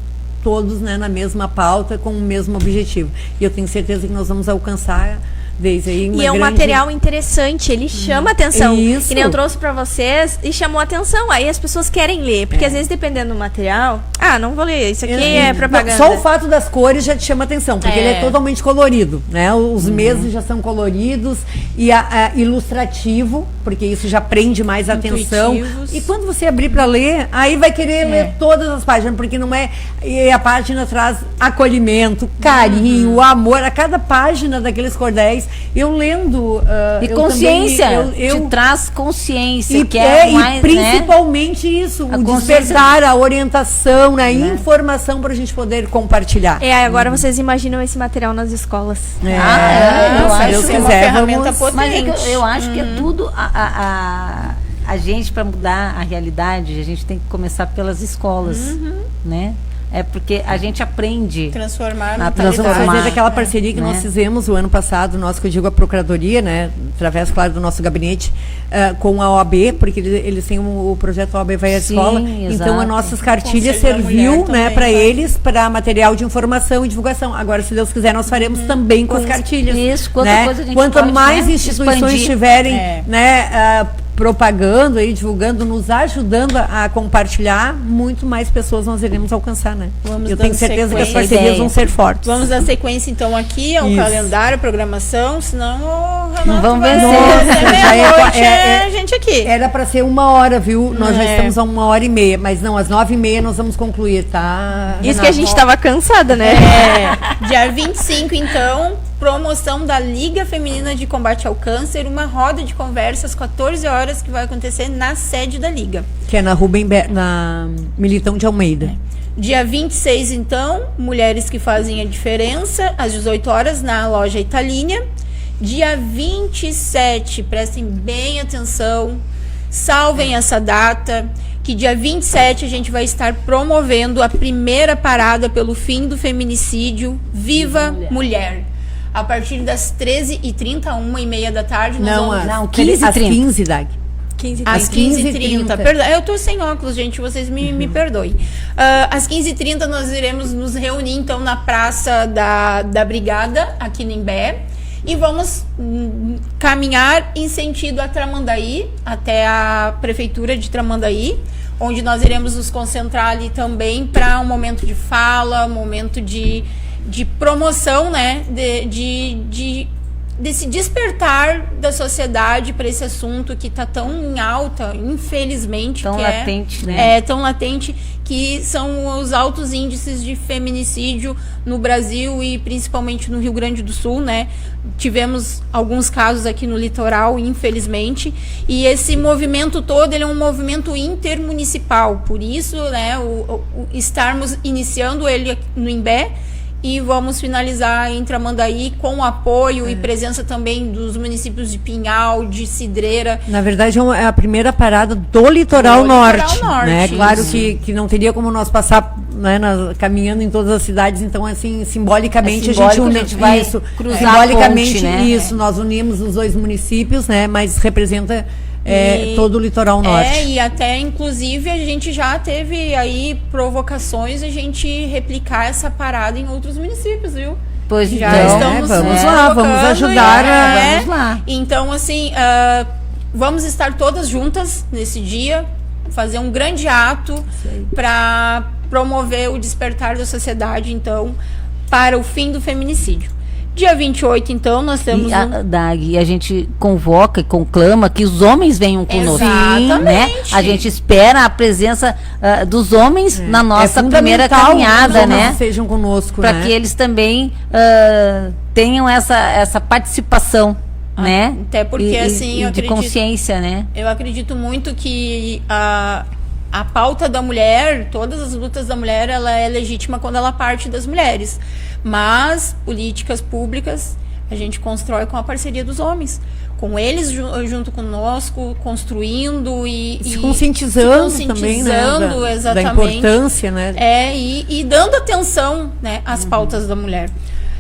todos, né, na mesma pauta, com o mesmo objetivo. E eu tenho certeza que nós vamos alcançar desde aí uma E é um material interessante, ele chama atenção. Isso. Que nem eu trouxe pra vocês e chamou atenção. Aí as pessoas querem ler, porque às vezes dependendo do material, não vou ler, isso aqui é propaganda. Só o fato das cores já te chama atenção, porque ele é totalmente colorido, né? Os meses já são coloridos e ilustrativo, porque isso já prende mais atenção. E quando você abrir para ler, aí vai querer ler todas as páginas, porque não é... E a página traz acolhimento, carinho, amor. A cada página daqueles cordéis, eu lendo... E consciência, te traz consciência, que mais, e principalmente, né? Isso, o despertar, a orientação, a informação para a gente poder compartilhar. Agora vocês imaginam esse material nas escolas. Eu acho que é uma ferramenta potente. Mas eu acho que é tudo... A gente, para mudar a realidade, a gente tem que começar pelas escolas, né? É porque a gente aprende a fazer aquela parceria que nós fizemos o ano passado, nós que eu digo a Procuradoria, né, através, claro, do nosso gabinete, com a OAB, porque eles têm o projeto OAB Vai à Escola. Então, as nossas cartilhas serviu, né, para eles, para material de informação e divulgação. Agora, se Deus quiser, nós faremos também com as cartilhas. Isso, quanto mais instituições tiverem, né, propagando aí, divulgando, nos ajudando a compartilhar, muito mais pessoas nós iremos alcançar, né? Eu tenho certeza que as parcerias vão ser fortes. Vamos dar sequência, então, aqui ao calendário, programação, senão o Renato não vamos vencer. A gente aqui. Era para ser 1 hora, viu? Nós já estamos a 1h30, mas não, às 9h30 nós vamos concluir, tá, Renato? Isso que a gente estava cansada, né? Dia 25, então, promoção da Liga Feminina de Combate ao Câncer, uma roda de conversa às 14 horas que vai acontecer na sede da Liga. Que é na na Militão de Almeida. Dia 26, então, Mulheres que Fazem a Diferença, às 18 horas, na loja Italínia. Dia 27, prestem bem atenção, salvem essa data, que dia 27 a gente vai estar promovendo a primeira parada pelo fim do feminicídio, Viva Mulher. A partir das 13h30, 1h30 da tarde. Não, 15h30. Às 15, Dag. Às 15h30. Perdão, eu tô sem óculos, gente, vocês me perdoem. Às 15h30 nós iremos nos reunir, então, na Praça da Brigada, aqui no Imbé. E vamos caminhar em sentido a Tramandaí, até a Prefeitura de Tramandaí, onde nós iremos nos concentrar ali também para um momento de fala, um momento de promoção, né, desse despertar da sociedade para esse assunto que está tão em alta, infelizmente. Tão latente, né? É tão latente, que são os altos índices de feminicídio no Brasil e principalmente no Rio Grande do Sul, né? Tivemos alguns casos aqui no litoral, infelizmente, e esse movimento todo, ele é um movimento intermunicipal, por isso, né, estarmos iniciando ele no Imbé, e vamos finalizar em Tramandaí com o apoio e presença também dos municípios de Pinhal, de Cidreira. Na verdade, é a primeira parada do Litoral Norte. Né? Claro que não teria como nós passar, né, caminhando em todas as cidades, então, assim, simbolicamente, a gente vai cruzar simbolicamente, a ponte, né? Isso, nós unimos os 2 municípios, né, mas representa... todo o Litoral Norte. E até, inclusive, a gente já teve aí provocações a gente replicar essa parada em outros municípios, viu? Pois já então, estamos vamos lá, vamos ajudar. Vamos lá. Então, assim, vamos estar todas juntas nesse dia, fazer um grande ato para promover o despertar da sociedade, então, para o fim do feminicídio. Dia 28, então, nós temos... E a gente convoca e conclama que os homens venham conosco. Exatamente. Né? A gente espera a presença dos homens na nossa primeira caminhada, né? Sejam conosco, para que eles também tenham essa participação, né? Até porque, assim, eu de acredito, consciência, né? Eu acredito muito que a pauta da mulher, todas as lutas da mulher, ela é legítima quando ela parte das mulheres. Mas políticas públicas a gente constrói com a parceria dos homens. Com eles junto conosco, construindo e se conscientizando também, né? Exatamente. Da importância, né? E dando atenção, né, às pautas da mulher.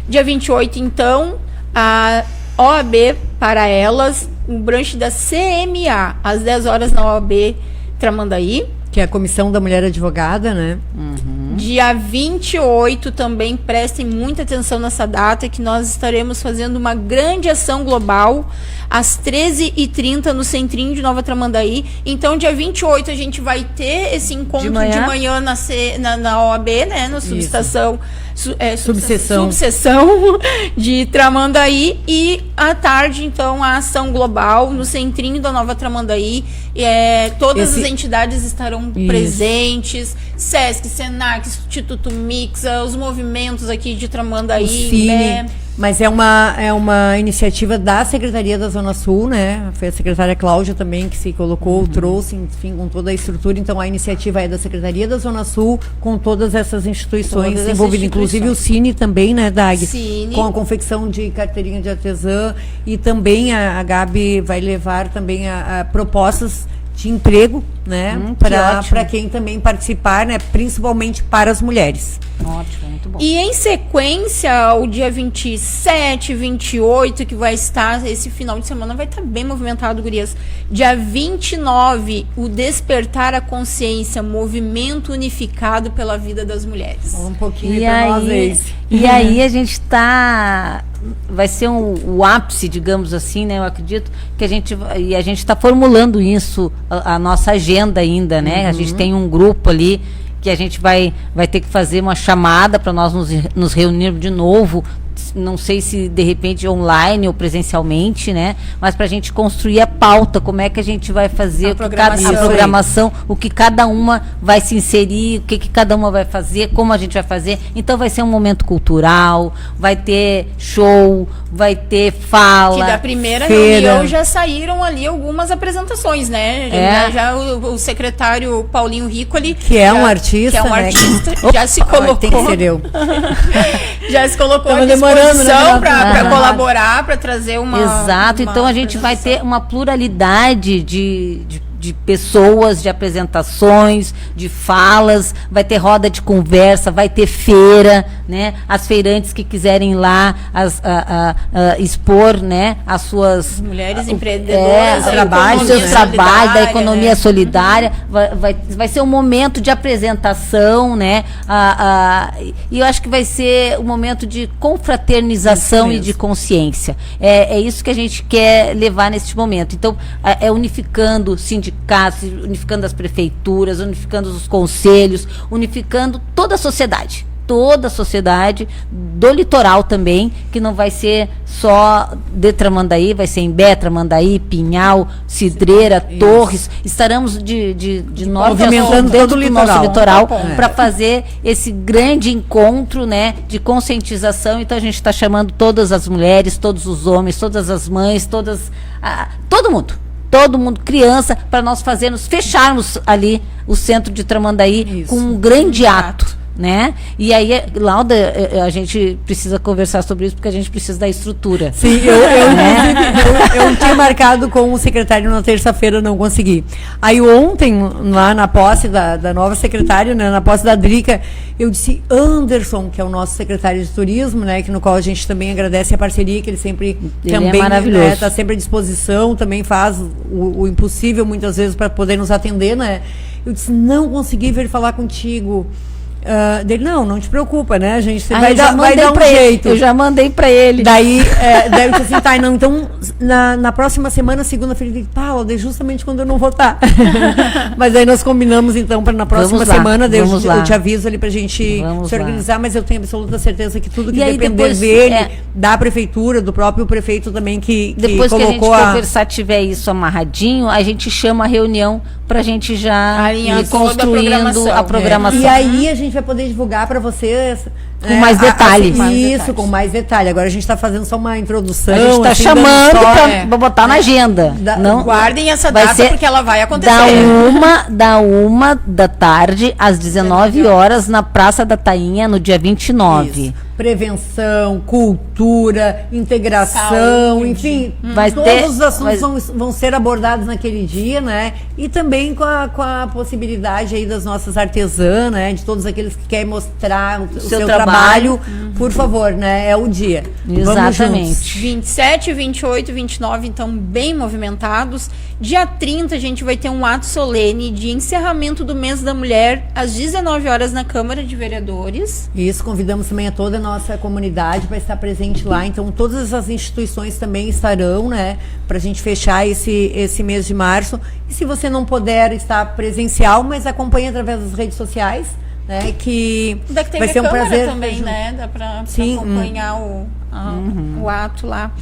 Dia 28, então, a OAB para elas, o branche da CMA, às 10 horas na OAB Tramandaí. Que é a Comissão da Mulher Advogada, né? Dia 28 também, prestem muita atenção nessa data, que nós estaremos fazendo uma grande ação global às 13h30 no Centrinho de Nova Tramandaí. Então, dia 28 a gente vai ter esse encontro de manhã na OAB, né? Na subestação, subseção de Tramandaí, e à tarde, então, a ação global no Centrinho da Nova Tramandaí. Todas as entidades estarão presentes, SESC, SENAC, Instituto Mixa, os movimentos aqui de Tramandaí, né? Mas é uma iniciativa da Secretaria da Zona Sul, né? Foi a secretária Cláudia também que se colocou, trouxe, enfim, com toda a estrutura. Então, a iniciativa é da Secretaria da Zona Sul, com todas essas instituições envolvidas, inclusive o Cine também, né, Dag? Cine. Com a confecção de carteirinha de artesã, e também a Gabi vai levar também a propostas de emprego, né, para quem também participar, né, principalmente para as mulheres. Ótimo, muito bom. E em sequência, o dia 27, 28, que vai estar, esse final de semana vai estar bem movimentado, gurias. Dia 29, o Despertar a Consciência, movimento unificado pela vida das mulheres. Um pouquinho para nós. E aí a gente está o ápice, digamos assim, né? Eu acredito que a gente está formulando isso, a nossa agenda ainda, né? A gente tem um grupo ali que a gente vai ter que fazer uma chamada para nós nos reunirmos de novo. Não sei se de repente online ou presencialmente, né? Mas para a gente construir a pauta, como é que a gente vai fazer a programação, o que cada uma vai se inserir, o que cada uma vai fazer, como a gente vai fazer. Então vai ser um momento cultural, vai ter show, vai ter fala. Que da primeira reunião já saíram ali algumas apresentações, né? Já o secretário Paulinho Ricoli, que é um artista, já se colocou. Tem que ser eu. Já se colocou à disposição para colaborar, para trazer uma... Exato, então a gente vai ter uma pluralidade de pessoas, de apresentações, de falas, vai ter roda de conversa, vai ter feira, né? As feirantes que quiserem ir lá expor, né? As suas... mulheres empreendedoras, seus trabalhos, da economia solidária, vai ser um momento de apresentação, né? E eu acho que vai ser um momento de confraternização e de consciência. É isso que a gente quer levar neste momento. Então, unificando sindicatos, unificando as prefeituras, unificando os conselhos, unificando toda a sociedade do litoral também, que não vai ser só de Tramandaí, vai ser Imbé, Tramandaí, Pinhal, Cidreira, Torres. Estaremos de norte a sul dentro do nosso litoral para fazer esse grande encontro, né, de conscientização. Então a gente está chamando todas as mulheres, todos os homens, todas as mães, todo mundo, criança, para nós fecharmos ali o centro de Tramandaí com um grande ato, né? E aí, Lauda, a gente precisa conversar sobre isso, porque a gente precisa da estrutura. Sim, eu tinha marcado com o secretário na terça-feira, não consegui. Aí ontem, lá na posse da nova secretária, né, na posse da Drica, eu disse, Anderson, que é o nosso secretário de turismo, né, que no qual a gente também agradece a parceria, que ele sempre também está sempre à disposição, também faz o impossível muitas vezes para poder nos atender, né? Eu disse, não consegui vir falar contigo. Dele, não te preocupa, né? A gente vai dar um jeito. Eu já mandei para ele. Daí eu disse assim, tá, não, então na próxima semana, segunda-feira, ele disse, Paula, justamente quando eu não vou estar. Mas aí nós combinamos então para na próxima semana, eu te aviso ali pra gente se organizar, mas eu tenho absoluta certeza que tudo que depender dele, da prefeitura, do próprio prefeito também que depois colocou que a gente conversar, tiver isso amarradinho, a gente chama a reunião pra gente já ir construindo a programação. E aí a gente vai poder divulgar para vocês com mais detalhes. Com mais detalhe. Agora a gente está fazendo só uma introdução. A gente está chamando para botar na agenda. Não guardem essa data, porque ela vai acontecer. Da 1h às 19 horas na Praça da Tainha, no dia 29. Isso. Prevenção, cultura, integração, enfim, todos os assuntos vão ser abordados naquele dia, né? E também com a possibilidade aí das nossas artesãs, né? De todos aqueles que querem mostrar o seu trabalho, por favor, né? É o dia. Exatamente. 27, 28, 29, então bem movimentados. Dia 30 a gente vai ter um ato solene de encerramento do mês da mulher às 19 horas na Câmara de Vereadores. Isso, convidamos também a toda a nossa comunidade para estar presente lá. Então todas as instituições também estarão, né? Para a gente fechar esse mês de março. E se você não puder estar presencial, mas acompanhe através das redes sociais, né? Que vai ser um prazer também, né? Dá para acompanhar o ato lá.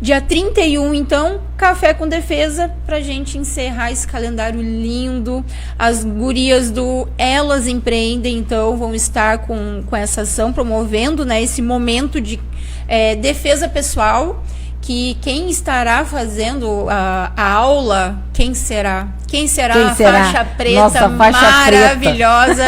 Dia 31, então, Café com Defesa, pra gente encerrar esse calendário lindo. As gurias do Elas Empreendem, então, vão estar com essa ação, promovendo, né, esse momento de defesa pessoal, que quem estará fazendo a aula, quem será? A faixa preta, nossa faixa maravilhosa,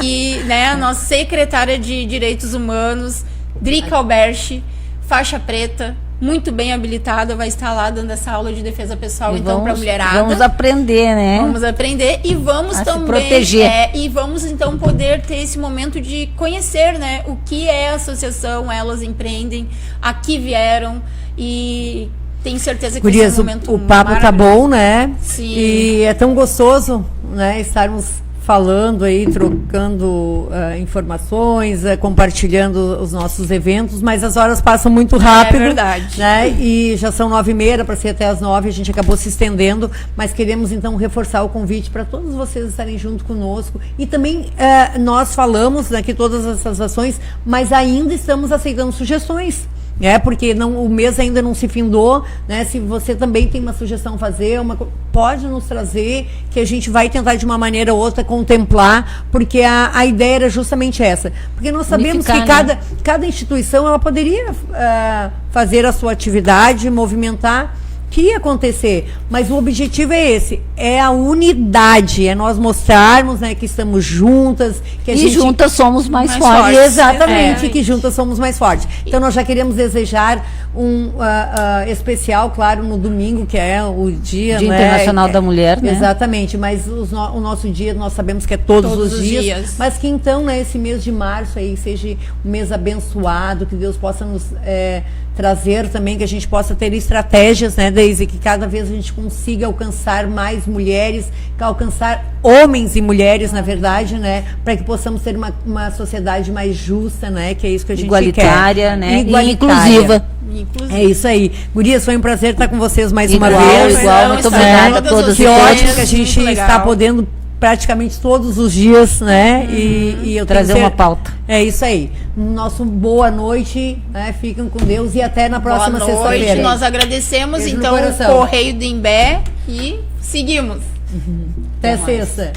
que, né, a nossa secretária de Direitos Humanos, Drica Alberti, faixa preta, muito bem habilitada, vai estar lá dando essa aula de defesa pessoal, então, para a mulherada. Vamos aprender, né? Vamos aprender e vamos também... se proteger. E vamos, então, poder ter esse momento de conhecer, né, o que é a associação Elas Empreendem, aqui vieram e... Tenho certeza que Gurias, esse é um momento o papo tá bom, né? Sim. E é tão gostoso, né, estarmos falando aí, trocando informações, compartilhando os nossos eventos, mas as horas passam muito rápido. É verdade. Né? E já são 9h30, para ser até as 9h, a gente acabou se estendendo, mas queremos então reforçar o convite para todos vocês estarem junto conosco. E também nós falamos aqui todas essas ações, mas ainda estamos aceitando sugestões. Porque o mês ainda não se findou, né? Se você também tem uma sugestão a fazer, pode nos trazer, que a gente vai tentar de uma maneira ou outra contemplar, porque a ideia era justamente essa. Porque nós sabemos que cada instituição ela poderia fazer a sua atividade, movimentar, que ia acontecer, mas o objetivo é esse, é a unidade, é nós mostrarmos, né, que estamos juntas, que juntas somos mais fortes. Exatamente, que juntas somos mais fortes. Então nós já queremos desejar um especial, claro, no domingo, que é o Dia Internacional da Mulher, né? Exatamente, mas o nosso dia nós sabemos que é todos os dias, mas que então, né, esse mês de março aí seja um mês abençoado, que Deus possa nos trazer também, que a gente possa ter estratégias, né, Deise, que cada vez a gente consiga alcançar mais mulheres, alcançar homens e mulheres, na verdade, né, para que possamos ter uma sociedade mais justa, né, que é isso que a gente igualitária, quer. Né, inclusiva. É isso aí. Gurias, foi um prazer estar com vocês mais uma vez. Muito obrigada a todas. Que ótimo que a gente está podendo praticamente todos os dias, né? E eu trazer uma pauta. É isso aí. Nosso boa noite, né? Fiquem com Deus e até na próxima sexta-feira. Boa noite. Nós agradecemos então o Correio do Imbé e seguimos. Até sexta.